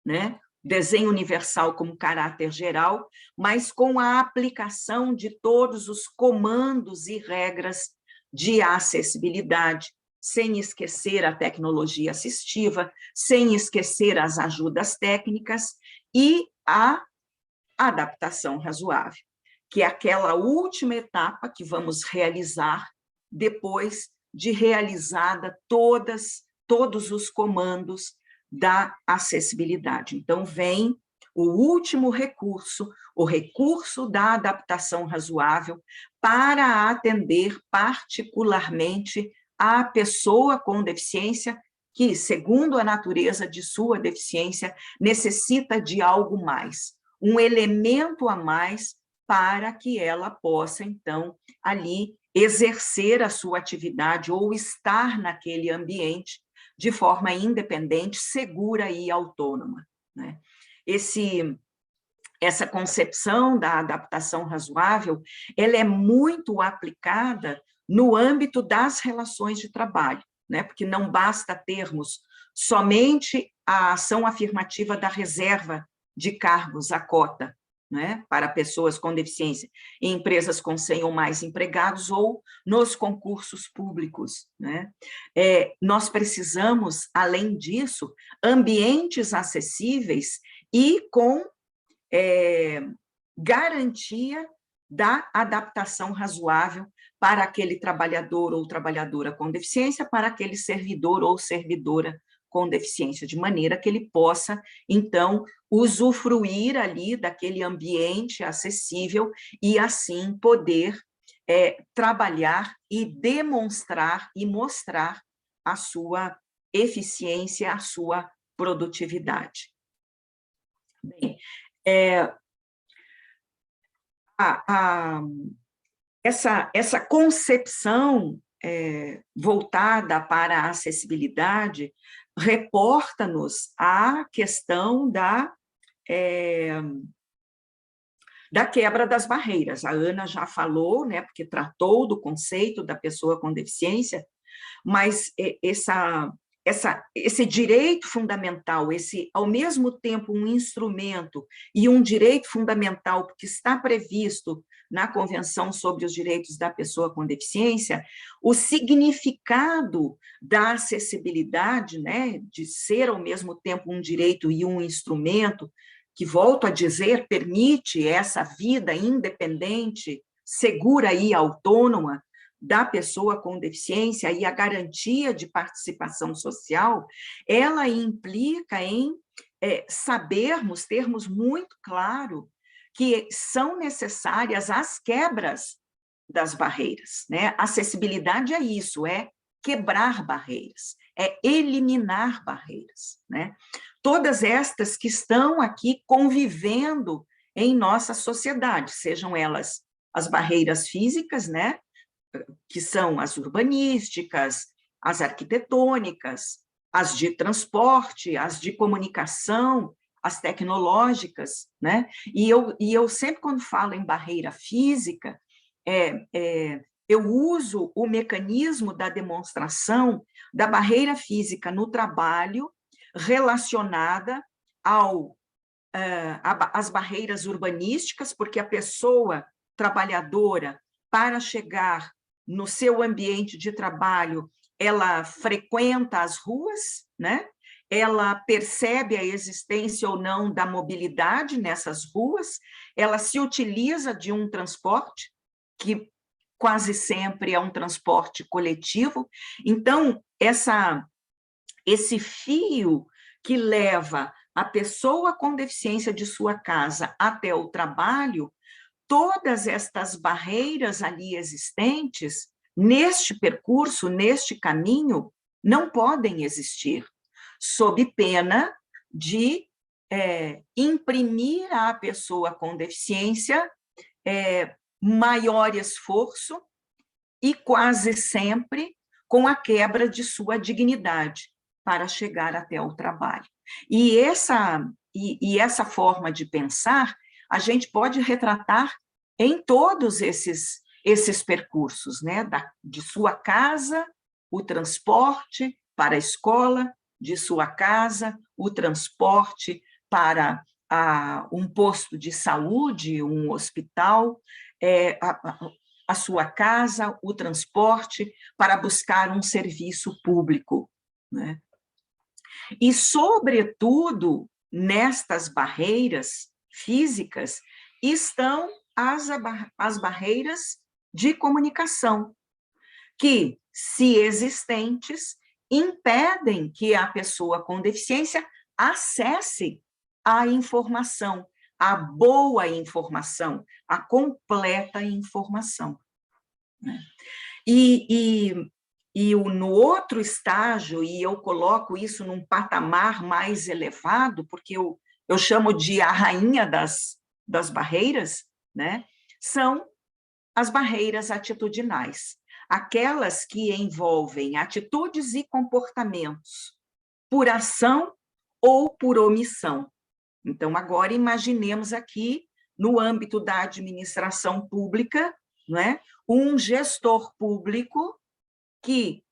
né? Desenho universal como caráter geral, mas com a aplicação de todos os comandos e regras de acessibilidade, sem esquecer a tecnologia assistiva, sem esquecer as ajudas técnicas e a adaptação razoável, que é aquela última etapa que vamos realizar depois de realizada todos os comandos da acessibilidade. Então, vem o último recurso, o recurso da adaptação razoável para atender particularmente a pessoa com deficiência que, segundo a natureza de sua deficiência, necessita de algo mais, um elemento a mais para que ela possa, então, ali exercer a sua atividade ou estar naquele ambiente de forma independente, segura e autônoma, né? Essa concepção da adaptação razoável, ela é muito aplicada no âmbito das relações de trabalho, né? Porque não basta termos somente a ação afirmativa da reserva de cargos, a cota, né, para pessoas com deficiência, em empresas com 100 ou mais empregados ou nos concursos públicos, né? Nós precisamos, além disso, ambientes acessíveis e com garantia da adaptação razoável para aquele trabalhador ou trabalhadora com deficiência, para aquele servidor ou servidora com deficiência, de maneira que ele possa, então, usufruir ali daquele ambiente acessível e, assim, poder trabalhar e demonstrar e mostrar a sua eficiência, a sua produtividade. Bem, essa concepção voltada para a acessibilidade reporta-nos à questão da quebra das barreiras. A Ana já falou, né, porque tratou do conceito da pessoa com deficiência, mas esse direito fundamental, ao mesmo tempo um instrumento e um direito fundamental, porque está previsto na Convenção sobre os Direitos da Pessoa com Deficiência, o significado da acessibilidade, né, de ser ao mesmo tempo um direito e um instrumento, que, volto a dizer, permite essa vida independente, segura e autônoma da pessoa com deficiência e a garantia de participação social, ela implica em termos muito claro que são necessárias as quebras das barreiras, né? Acessibilidade é isso, é quebrar barreiras, é eliminar barreiras, né? Todas estas que estão aqui convivendo em nossa sociedade, sejam elas as barreiras físicas, né? Que são as urbanísticas, as arquitetônicas, as de transporte, as de comunicação, as tecnológicas, né? E eu sempre, quando falo em barreira física, eu uso o mecanismo da demonstração da barreira física no trabalho relacionada às barreiras urbanísticas, porque a pessoa trabalhadora, para chegar no seu ambiente de trabalho, ela frequenta as ruas, né? Ela percebe a existência ou não da mobilidade nessas ruas, ela se utiliza de um transporte, que quase sempre é um transporte coletivo. Então, esse fio que leva a pessoa com deficiência de sua casa até o trabalho, todas estas barreiras ali existentes, neste percurso, neste caminho, não podem existir, sob pena de imprimir à pessoa com deficiência maior esforço e quase sempre com a quebra de sua dignidade para chegar até o trabalho. E essa forma de pensar a gente pode retratar em todos esses percursos, né? De sua casa, o transporte para a escola, de sua casa, o transporte para um posto de saúde, um hospital, a sua casa, o transporte para buscar um serviço público, né? E, sobretudo, nestas barreiras físicas, estão as barreiras de comunicação, que, se existentes, impedem que a pessoa com deficiência acesse a informação, a boa informação, a completa informação, né? No outro estágio, e eu coloco isso num patamar mais elevado, porque eu chamo de a rainha das barreiras, né? São as barreiras atitudinais, aquelas que envolvem atitudes e comportamentos por ação ou por omissão. Então, agora imaginemos aqui, no âmbito da administração pública, não é? Um gestor público que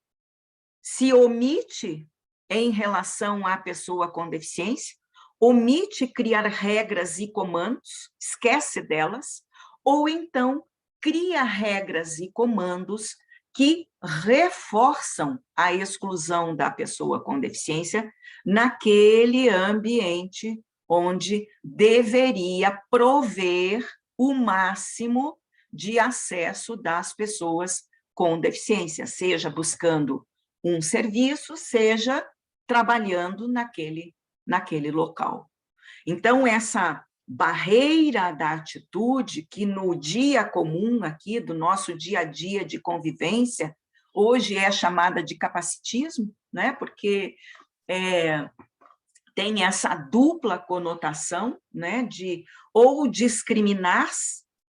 se omite em relação à pessoa com deficiência, omite criar regras e comandos, esquece delas, ou então cria regras e comandos que reforçam a exclusão da pessoa com deficiência naquele ambiente onde deveria prover o máximo de acesso das pessoas com deficiência, seja buscando um serviço, seja trabalhando naquele local. Então, essa barreira da atitude, que no dia comum aqui, do nosso dia a dia de convivência, hoje é chamada de capacitismo, né? Porque tem essa dupla conotação, né? De ou discriminar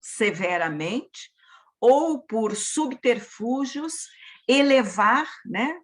severamente, ou por subterfúgios, elevar, né?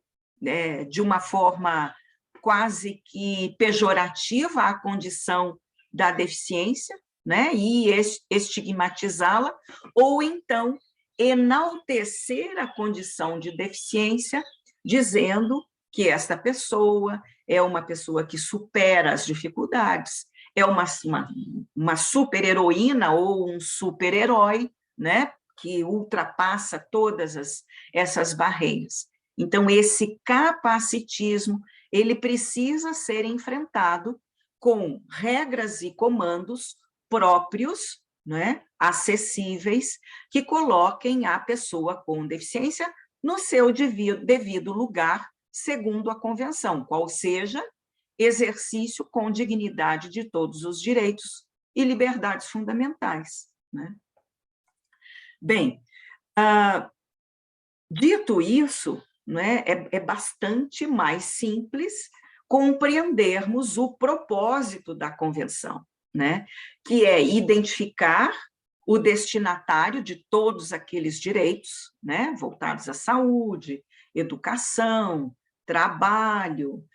De uma forma quase que pejorativa a condição da deficiência, né? E estigmatizá-la, ou então enaltecer a condição de deficiência, dizendo que esta pessoa é uma pessoa que supera as dificuldades, é uma super-heroína ou um super-herói, né? Que ultrapassa todas essas barreiras. Então, esse capacitismo, ele precisa ser enfrentado com regras e comandos próprios, né, acessíveis, que coloquem a pessoa com deficiência no seu devido lugar, segundo a convenção, qual seja exercício com dignidade de todos os direitos e liberdades fundamentais, né? Bem, dito isso, né, é bastante mais simples compreendermos o propósito da convenção, né, que é identificar o destinatário de todos aqueles direitos, né, voltados à saúde, educação, trabalho,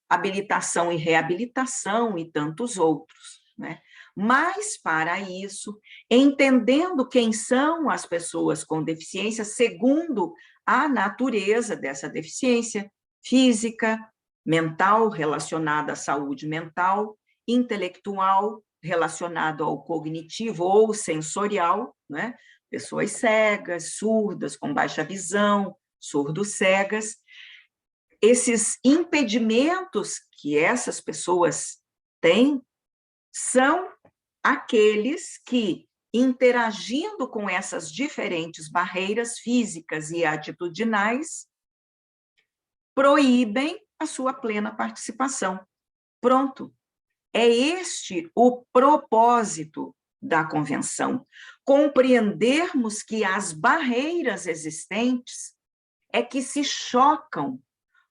habilitação e reabilitação e tantos outros, né? Mas, para isso, entendendo quem são as pessoas com deficiência, segundo a natureza dessa deficiência física, mental, relacionada à saúde mental, intelectual, relacionado ao cognitivo ou sensorial, né? Pessoas cegas, surdas, com baixa visão, surdo-cegas. Esses impedimentos que essas pessoas têm são aqueles que, interagindo com essas diferentes barreiras físicas e atitudinais, proíbem a sua plena participação. Pronto. É este o propósito da convenção, compreendermos que as barreiras existentes é que se chocam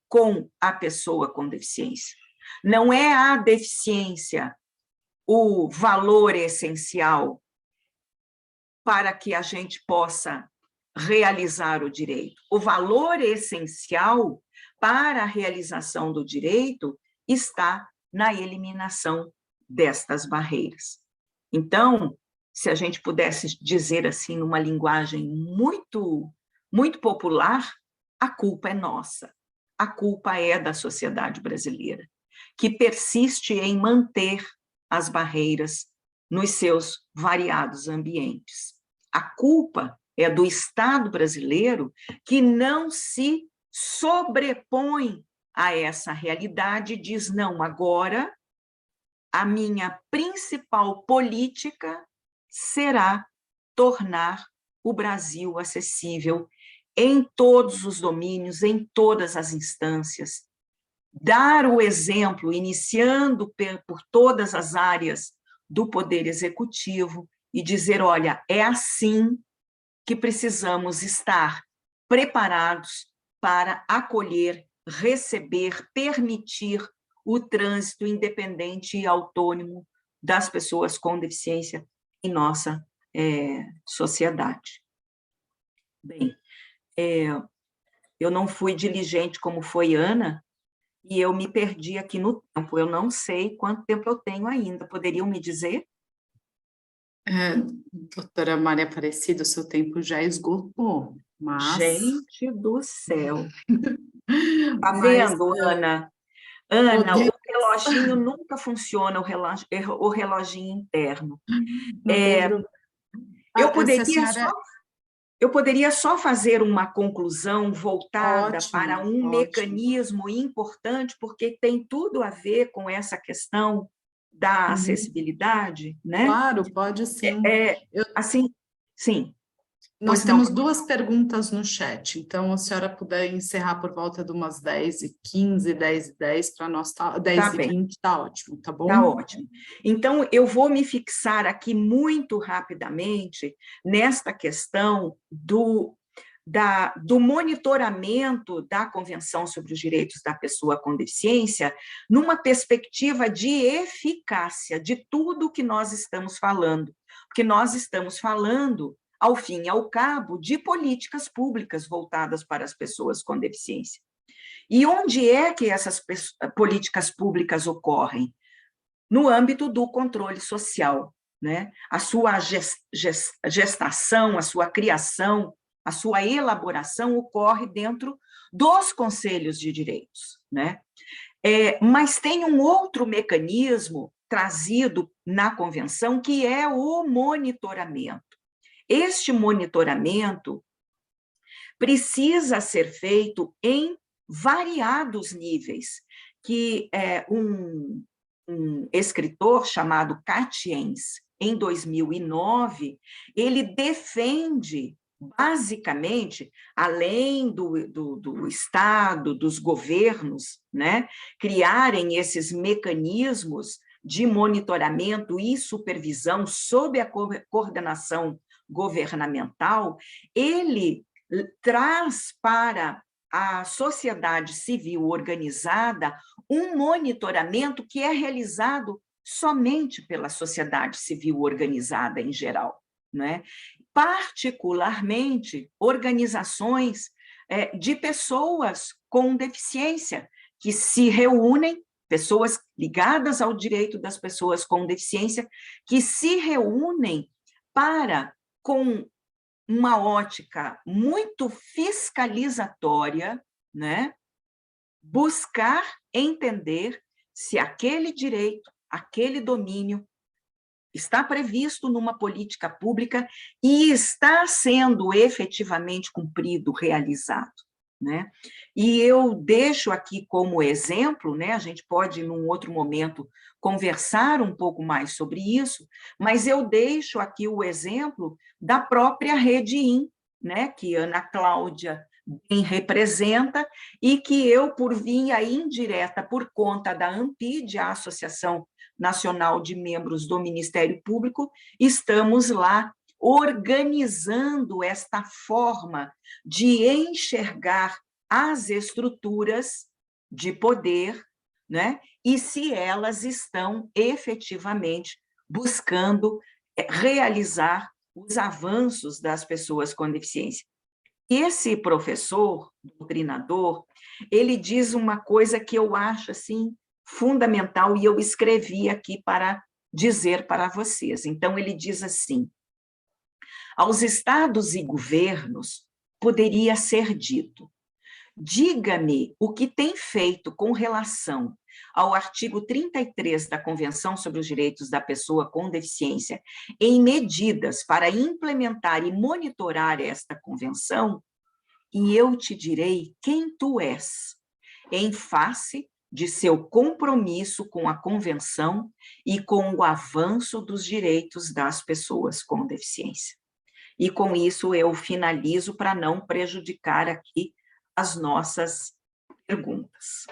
com a pessoa com deficiência. Não é a deficiência o valor essencial para que a gente possa realizar o direito. O valor essencial para a realização do direito está na eliminação destas barreiras. Então, se a gente pudesse dizer assim, numa linguagem muito, muito popular, a culpa é nossa. A culpa é da sociedade brasileira, que persiste em manter as barreiras nos seus variados ambientes. A culpa é do Estado brasileiro, que não se sobrepõe a essa realidade e diz, não, agora a minha principal política será tornar o Brasil acessível em todos os domínios, em todas as instâncias, dar o exemplo, iniciando por todas as áreas do Poder Executivo, e dizer, olha, é assim que precisamos estar preparados para acolher, receber, permitir o trânsito independente e autônomo das pessoas com deficiência em nossa sociedade. Bem, eu não fui diligente como foi Ana, e eu me perdi aqui no tempo. Eu não sei quanto tempo eu tenho ainda. Poderiam me dizer? Doutora Maria Aparecida, o seu tempo já esgotou, mas... Gente do céu! Tá vendo, Ana? Ana, o reloginho nunca funciona, o reloginho interno. Não tem problema. Eu poderia só fazer uma conclusão voltada para um mecanismo importante, porque tem tudo a ver com essa questão da acessibilidade, né? Claro, pode sim. Assim, sim. Nós temos duas perguntas no chat, então, a senhora puder encerrar por volta de umas 10h15, 10h10, para nós, 10h20, tá ótimo, tá bom? Tá ótimo. Então, eu vou me fixar aqui muito rapidamente nesta questão do monitoramento da Convenção sobre os Direitos da Pessoa com Deficiência, numa perspectiva de eficácia de tudo que nós estamos falando, porque nós estamos falando, ao fim e ao cabo, de políticas públicas voltadas para as pessoas com deficiência. E onde é que essas políticas públicas ocorrem? No âmbito do controle social, né? A sua gestação, a sua criação, a sua elaboração ocorre dentro dos conselhos de direitos, né? Mas tem um outro mecanismo trazido na convenção, que é o monitoramento. Este monitoramento precisa ser feito em variados níveis, que um escritor chamado Catiens, em 2009, ele defende, basicamente, além do Estado, dos governos, né, criarem esses mecanismos de monitoramento e supervisão sob a coordenação governamental, ele traz para a sociedade civil organizada um monitoramento que é realizado somente pela sociedade civil organizada em geral, né? Particularmente organizações de pessoas com deficiência, que se reúnem, pessoas ligadas ao direito das pessoas com deficiência, que se reúnem para, com uma ótica muito fiscalizatória, né, buscar entender se aquele direito, aquele domínio está previsto numa política pública e está sendo efetivamente cumprido, realizado, né? E eu deixo aqui como exemplo, né, a gente pode, num outro momento, conversar um pouco mais sobre isso, mas eu deixo aqui o exemplo da própria Rede IN, né, que Ana Cláudia bem representa, e que eu, por via indireta, por conta da ANPID, a Associação Nacional de Membros do Ministério Público, estamos lá organizando esta forma de enxergar as estruturas de poder, né? E se elas estão efetivamente buscando realizar os avanços das pessoas com deficiência. Esse professor, doutrinador, ele diz uma coisa que eu acho assim fundamental e eu escrevi aqui para dizer para vocês. Então, ele diz assim: aos estados e governos poderia ser dito: diga-me o que tem feito com relação ao artigo 33 da Convenção sobre os Direitos da Pessoa com Deficiência em medidas para implementar e monitorar esta convenção, e eu te direi quem tu és, em face de seu compromisso com a convenção e com o avanço dos direitos das pessoas com deficiência. E com isso eu finalizo para não prejudicar aqui as nossas perguntas.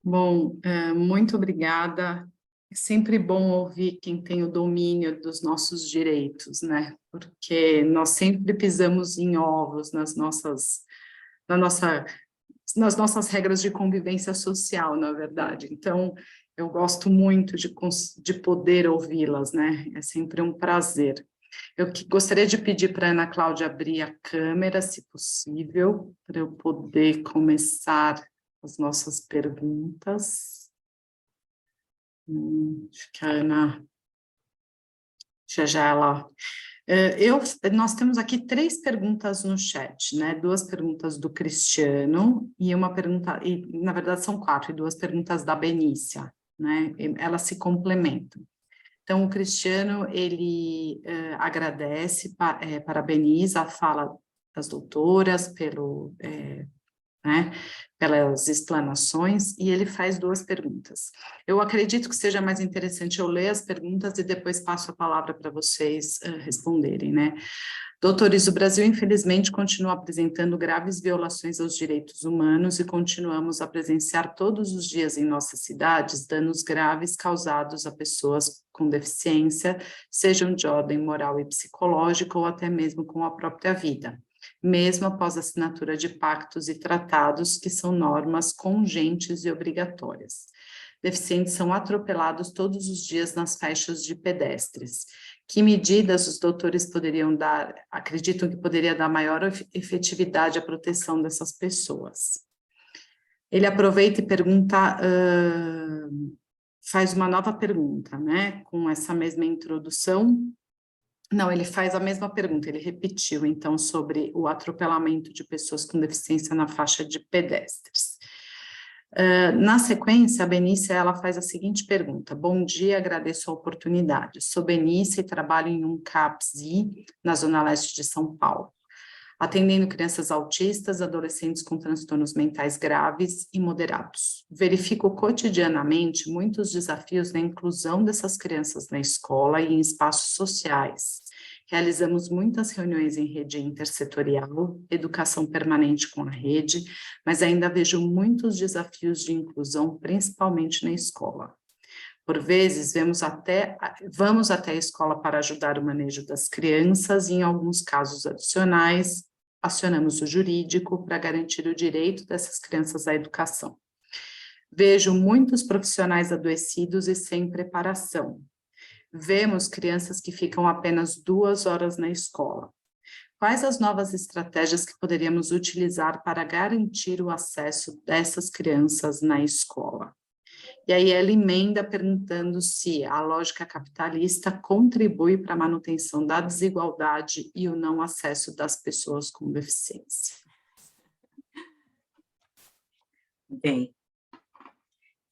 Bom, muito obrigada. É sempre bom ouvir quem tem o domínio dos nossos direitos, né? Porque nós sempre pisamos em ovos nas nossas regras de convivência social, na verdade. Então, eu gosto muito de poder ouvi-las, né? É sempre um prazer. Eu gostaria de pedir para a Ana Cláudia abrir a câmera, se possível, para eu poder começar as nossas perguntas. Acho que a Ana, já ela... nós temos aqui 3 perguntas no chat, né? 2 perguntas do Cristiano e uma pergunta, e na verdade são 4, e 2 perguntas da Benícia, né? Elas se complementam. Então, o Cristiano, ele agradece, parabeniza a fala das doutoras pelas explanações, e ele faz 2 perguntas. Eu acredito que seja mais interessante eu ler as perguntas e depois passo a palavra para vocês responderem, né? Doutores, o Brasil, infelizmente, continua apresentando graves violações aos direitos humanos e continuamos a presenciar todos os dias em nossas cidades danos graves causados a pessoas com deficiência, sejam de ordem moral e psicológica ou até mesmo com a própria vida, mesmo após a assinatura de pactos e tratados que são normas congentes e obrigatórias. Deficientes são atropelados todos os dias nas faixas de pedestres. Que medidas os doutores poderiam dar, acreditam que poderia dar maior efetividade à proteção dessas pessoas? Ele aproveita e pergunta, faz uma nova pergunta, né, com essa mesma introdução. Não, ele faz a mesma pergunta, ele repetiu, então, sobre o atropelamento de pessoas com deficiência na faixa de pedestres. Na sequência, a Benícia, ela faz a seguinte pergunta: bom dia, agradeço a oportunidade. Sou Benícia e trabalho em um CAPSI, na Zona Leste de São Paulo, atendendo crianças autistas, adolescentes com transtornos mentais graves e moderados. Verifico cotidianamente muitos desafios na inclusão dessas crianças na escola e em espaços sociais. Realizamos muitas reuniões em rede intersetorial, educação permanente com a rede, mas ainda vejo muitos desafios de inclusão, principalmente na escola. Por vezes, vamos até a escola para ajudar o manejo das crianças e, em alguns casos adicionais, acionamos o jurídico para garantir o direito dessas crianças à educação. Vejo muitos profissionais adoecidos e sem preparação. Vemos crianças que ficam apenas 2 horas na escola. quais as novas estratégias que poderíamos utilizar para garantir o acesso dessas crianças na escola? E aí ela emenda perguntando se a lógica capitalista contribui para a manutenção da desigualdade e o não acesso das pessoas com deficiência. Bem,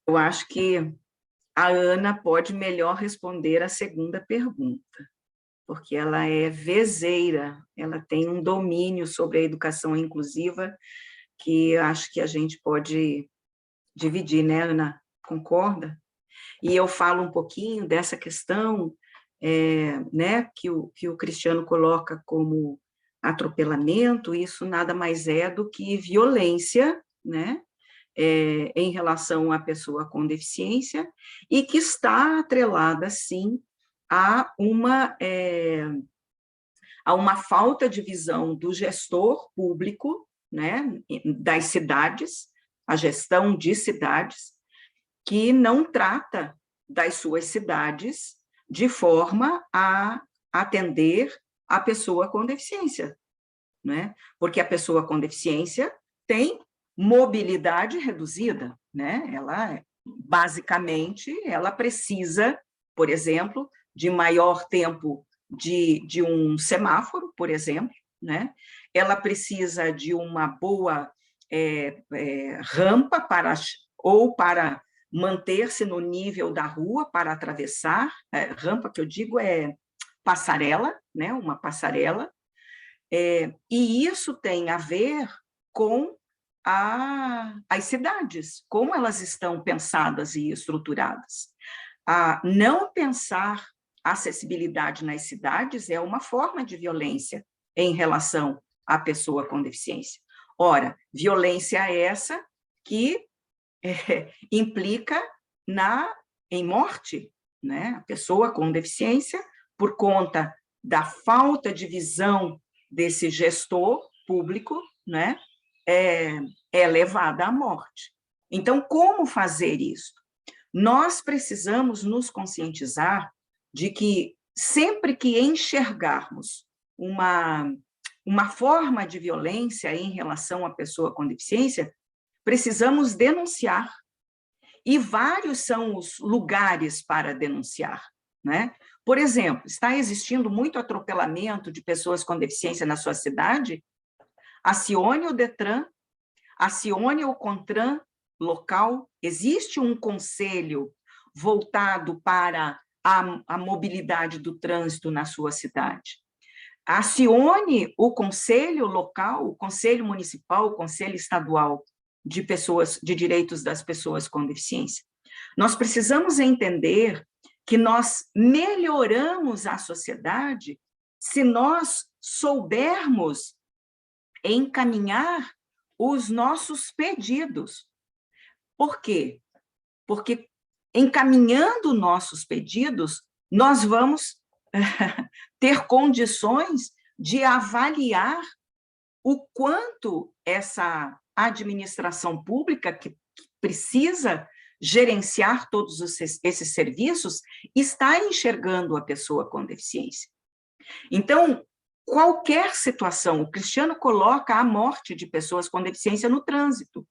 eu acho que a Ana pode melhor responder a segunda pergunta, porque ela é vezeira, ela tem um domínio sobre a educação inclusiva que acho que a gente pode dividir, né, Ana? Concorda? E eu falo um pouquinho dessa questão, né, que o Cristiano coloca como atropelamento, isso nada mais é do que violência, né, em relação à pessoa com deficiência, e que está atrelada, sim, a uma falta de visão do gestor público, né, das cidades, a gestão de cidades, que não trata das suas cidades de forma a atender a pessoa com deficiência, né? Porque a pessoa com deficiência tem mobilidade reduzida, né? Ela, basicamente, ela precisa, por exemplo, de maior tempo de um semáforo, por exemplo, né? Ela precisa de uma boa rampa para manter-se no nível da rua para atravessar, rampa que eu digo é passarela, né? Uma passarela, e isso tem a ver com as cidades, como elas estão pensadas e estruturadas. Não pensar acessibilidade nas cidades é uma forma de violência em relação à pessoa com deficiência. Ora, violência essa que implica em morte, né? A pessoa com deficiência, por conta da falta de visão desse gestor público, né? É levada à morte. Então, como fazer isso? Nós precisamos nos conscientizar de que sempre que enxergarmos uma forma de violência em relação à pessoa com deficiência, precisamos denunciar, e vários são os lugares para denunciar, né? Por exemplo, está existindo muito atropelamento de pessoas com deficiência na sua cidade? Acione o Detran, acione o CONTRAN local, existe um conselho voltado para a mobilidade do trânsito na sua cidade. Acione o conselho local, o conselho municipal, o conselho estadual de direitos das pessoas com deficiência. Nós precisamos entender que nós melhoramos a sociedade se nós soubermos encaminhar os nossos pedidos. Por quê? Porque encaminhando nossos pedidos, nós vamos ter condições de avaliar o quanto essa administração pública que precisa gerenciar todos esses serviços está enxergando a pessoa com deficiência. Então, qualquer situação, o Cristiano coloca a morte de pessoas com deficiência no trânsito.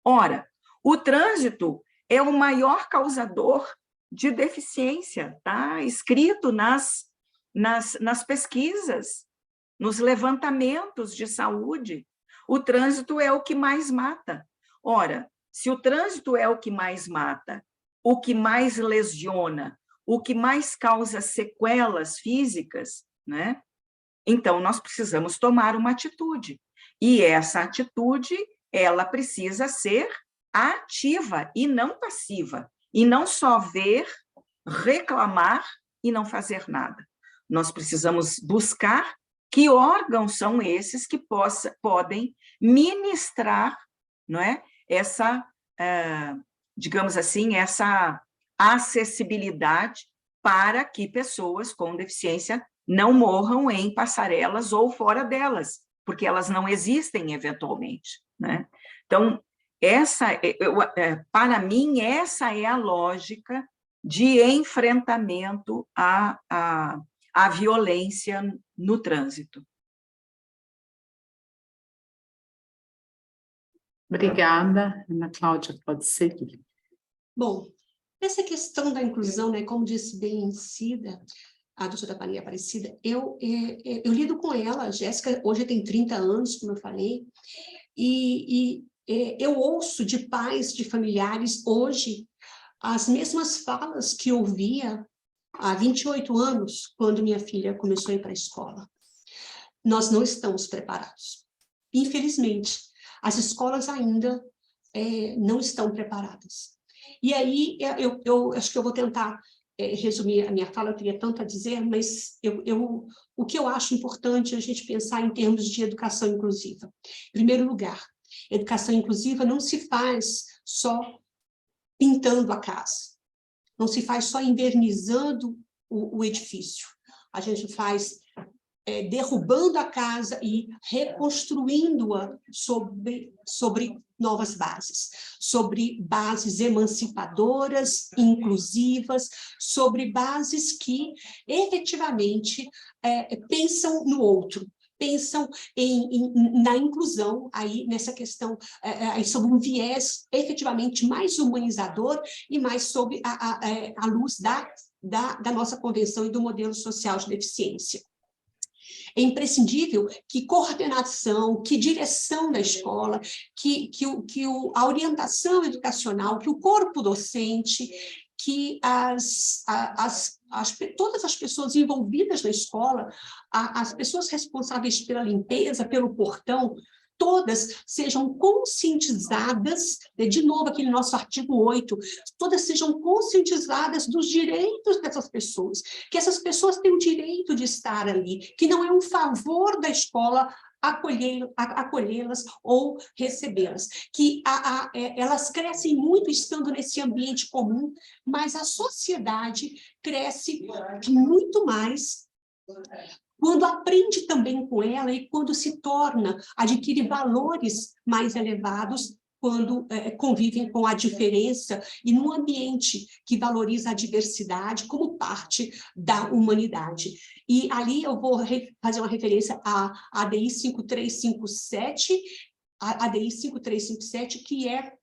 Ora, o trânsito é o maior causador de deficiência, está escrito nas pesquisas, nos levantamentos de saúde. O trânsito é o que mais mata. Ora, se o trânsito é o que mais mata, o que mais lesiona, o que mais causa sequelas físicas, né? Então, nós precisamos tomar uma atitude. E essa atitude, ela precisa ser ativa e não passiva. E não só ver, reclamar e não fazer nada. Nós precisamos buscar que órgãos são esses que podem ministrar, não é? Essa, digamos assim, essa acessibilidade para que pessoas com deficiência não morram em passarelas ou fora delas, porque elas não existem eventualmente, né? Então, para mim, essa é a lógica de enfrentamento à violência no trânsito. Obrigada. Ana Cláudia, pode seguir. Bom, essa questão da inclusão, né, como disse bem Cida, a doutora Maria Aparecida, eu lido com ela, a Jéssica hoje tem 30 anos, como eu falei, e eu ouço de pais, de familiares, hoje, as mesmas falas que eu ouvia há 28 anos, quando minha filha começou a ir para a escola. Nós não estamos preparados. Infelizmente, as escolas ainda não estão preparadas. E aí, eu acho que eu vou tentar resumir a minha fala, eu teria tanto a dizer, mas o que eu acho importante é a gente pensar em termos de educação inclusiva. Em primeiro lugar, educação inclusiva não se faz só pintando a casa, não se faz só invernizando o edifício, a gente faz derrubando a casa e reconstruindo-a sobre novas bases, sobre bases emancipadoras, inclusivas, sobre bases que efetivamente pensam no outro, pensam na inclusão, aí nessa questão, aí sob um viés efetivamente mais humanizador e mais sob a luz da nossa convenção e do modelo social de deficiência. É imprescindível que coordenação, que direção da escola, a orientação educacional, que o corpo docente, que todas as pessoas envolvidas na escola, as pessoas responsáveis pela limpeza, pelo portão, todas sejam conscientizadas, de novo aquele nosso artigo 8, todas sejam conscientizadas dos direitos dessas pessoas, que essas pessoas têm o direito de estar ali, que não é um favor da escola acolhê-las ou recebê-las, que elas crescem muito estando nesse ambiente comum, mas a sociedade cresce muito mais quando aprende também com ela e quando se torna, adquire valores mais elevados, quando convivem com a diferença e num ambiente que valoriza a diversidade como parte da humanidade. E ali eu vou fazer uma referência à ADI 5357, a ADI 5357, que é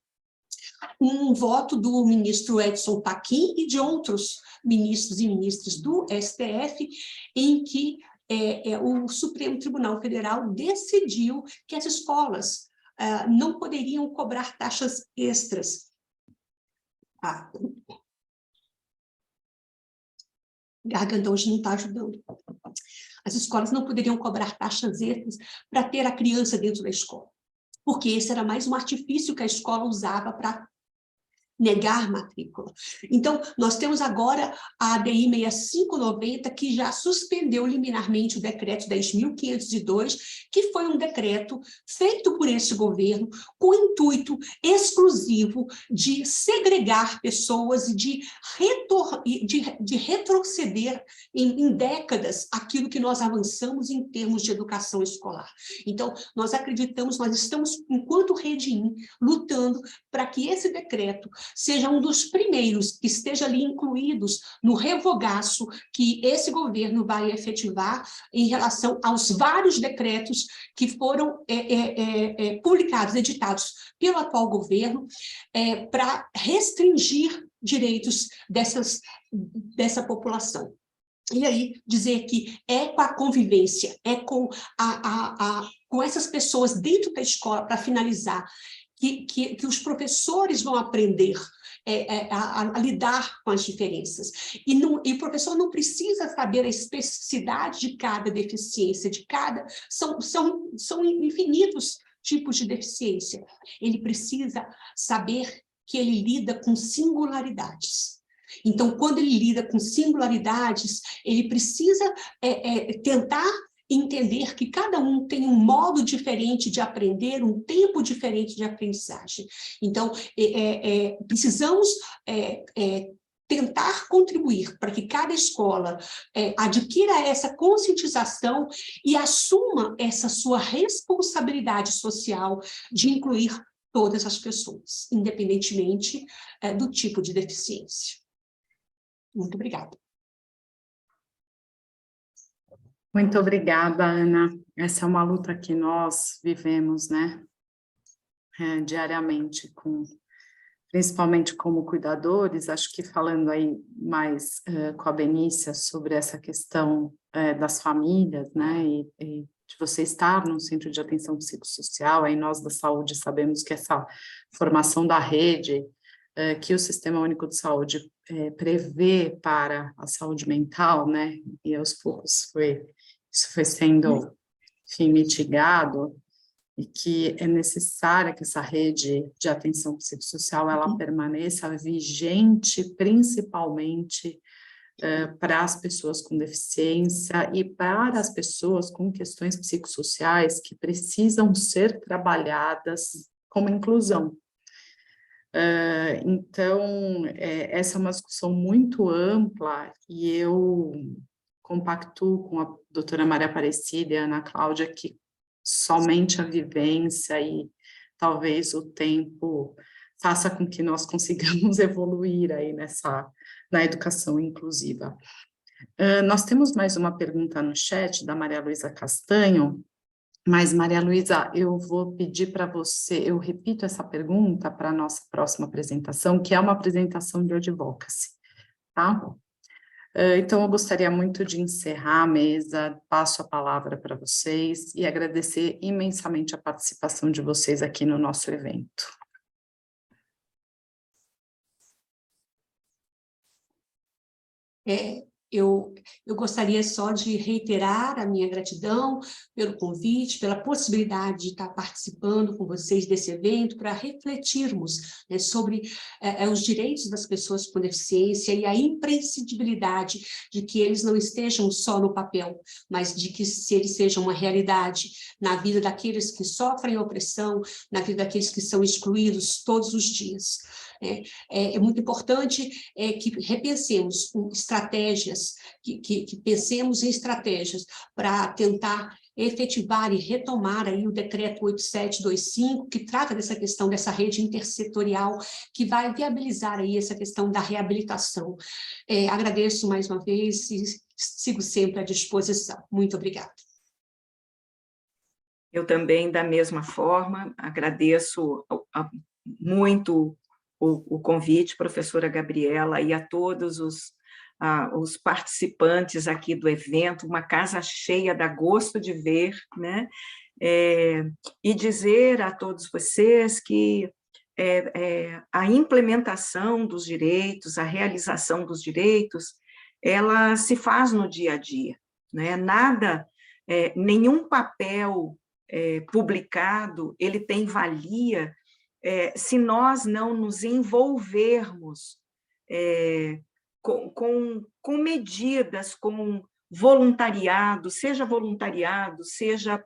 um voto do ministro Edson Fachin e de outros ministros e ministras do STF, em que o Supremo Tribunal Federal decidiu que as escolas não poderiam cobrar taxas extras. Garganta hoje não está ajudando. As escolas não poderiam cobrar taxas extras para ter a criança dentro da escola, porque esse era mais um artifício que a escola usava para negar matrícula. Então, nós temos agora a ADI 6590, que já suspendeu liminarmente o decreto 10.502, que foi um decreto feito por esse governo com o intuito exclusivo de segregar pessoas e de retroceder em décadas aquilo que nós avançamos em termos de educação escolar. Então, nós acreditamos, nós estamos, enquanto Redim, lutando para que esse decreto seja um dos primeiros que esteja ali incluídos no revogaço que esse governo vai efetivar em relação aos vários decretos que foram publicados, editados pelo atual governo, para restringir direitos dessa população. E aí, dizer que é com a convivência, é com essas pessoas dentro da escola, para finalizar, que os professores vão aprender a lidar com as diferenças. E o professor não precisa saber a especificidade de cada deficiência, são infinitos tipos de deficiência. Ele precisa saber que ele lida com singularidades. Então, quando ele lida com singularidades, ele precisa tentar entender que cada um tem um modo diferente de aprender, um tempo diferente de aprendizagem. Então, precisamos tentar contribuir para que cada escola adquira essa conscientização e assuma essa sua responsabilidade social de incluir todas as pessoas, independentemente do tipo de deficiência. Muito obrigada. Muito obrigada, Ana. Essa é uma luta que nós vivemos, né? diariamente, principalmente como cuidadores, acho que falando aí mais com a Benícia sobre essa questão das famílias, né, e de você estar num centro de atenção psicossocial, aí nós da saúde sabemos que essa formação da rede que o Sistema Único de Saúde prevê para a saúde mental, né, e aos poucos isso foi sendo, enfim, mitigado, e que é necessária que essa rede de atenção psicossocial ela permaneça vigente, principalmente para as pessoas com deficiência e para as pessoas com questões psicossociais que precisam ser trabalhadas como inclusão. Então, essa é uma discussão muito ampla e eu compactuo com a doutora Maria Aparecida e a Ana Cláudia que somente a vivência e talvez o tempo faça com que nós consigamos evoluir aí na educação inclusiva. Nós temos mais uma pergunta no chat da Maria Luísa Castanho, mas, Maria Luísa, eu vou pedir para você, eu repito essa pergunta para a nossa próxima apresentação, que é uma apresentação de advocacy, tá? Então, eu gostaria muito de encerrar a mesa, passo a palavra para vocês e agradecer imensamente a participação de vocês aqui no nosso evento. Eu gostaria só de reiterar a minha gratidão pelo convite, pela possibilidade de estar participando com vocês desse evento para refletirmos, né, sobre os direitos das pessoas com deficiência e a imprescindibilidade de que eles não estejam só no papel, mas de que eles sejam uma realidade na vida daqueles que sofrem opressão, na vida daqueles que são excluídos todos os dias. É muito importante que repensemos estratégias, que pensemos em estratégias para tentar efetivar e retomar aí o decreto 8725, que trata dessa questão dessa rede intersetorial, que vai viabilizar aí essa questão da reabilitação. Agradeço mais uma vez e sigo sempre à disposição. Muito obrigada. Eu também, da mesma forma, agradeço muito o convite, professora Gabriela, e a todos os participantes aqui do evento, uma casa cheia, dá gosto de ver, né? E dizer a todos vocês que a implementação dos direitos, a realização dos direitos, ela se faz no dia a dia, né? Nada, nenhum papel publicado, ele tem valia se nós não nos envolvermos com medidas, com voluntariado, seja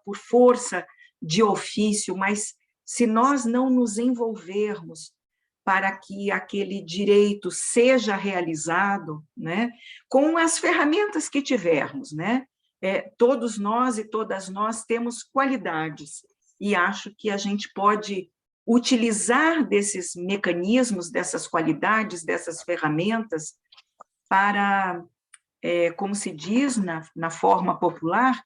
por força de ofício, mas se nós não nos envolvermos para que aquele direito seja realizado, né, com as ferramentas que tivermos, né? Todos nós e todas nós temos qualidades, e acho que a gente pode utilizar desses mecanismos, dessas qualidades, dessas ferramentas, para, como se diz na forma popular,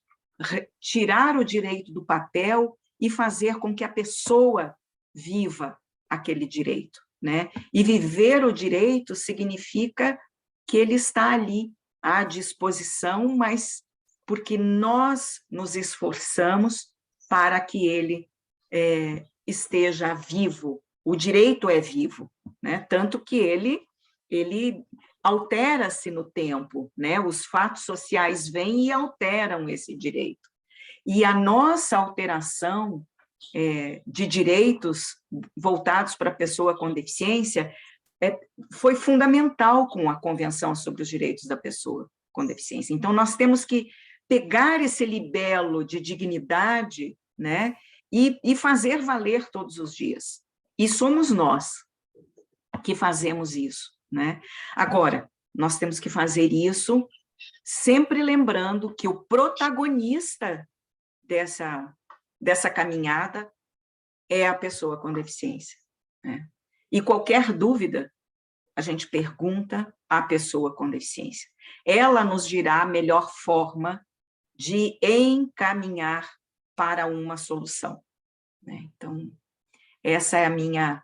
tirar o direito do papel e fazer com que a pessoa viva aquele direito, né? E viver o direito significa que ele está ali à disposição, mas porque nós nos esforçamos para que ele esteja vivo. O direito é vivo, né? Tanto que ele altera-se no tempo, né? Os fatos sociais vêm e alteram esse direito. E a nossa alteração de direitos voltados para a pessoa com deficiência foi fundamental com a Convenção sobre os Direitos da Pessoa com Deficiência. Então, nós temos que pegar esse libelo de dignidade, né? E fazer valer todos os dias. E somos nós que fazemos isso, né? Agora, nós temos que fazer isso sempre lembrando que o protagonista dessa caminhada é a pessoa com deficiência, né? E qualquer dúvida, a gente pergunta à pessoa com deficiência. Ela nos dirá a melhor forma de encaminhar para uma solução, né? Então, Essa é a minha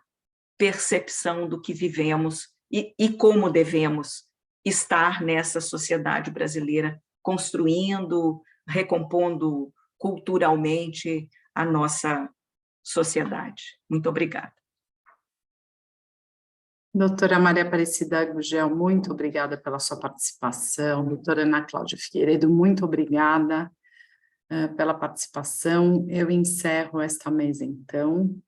percepção do que vivemos e como devemos estar nessa sociedade brasileira, construindo, recompondo culturalmente a nossa sociedade. Muito obrigada. Doutora Maria Aparecida Gugel, muito obrigada pela sua participação. Doutora Ana Cláudia Figueiredo, muito obrigada pela participação. Eu encerro esta mesa, então.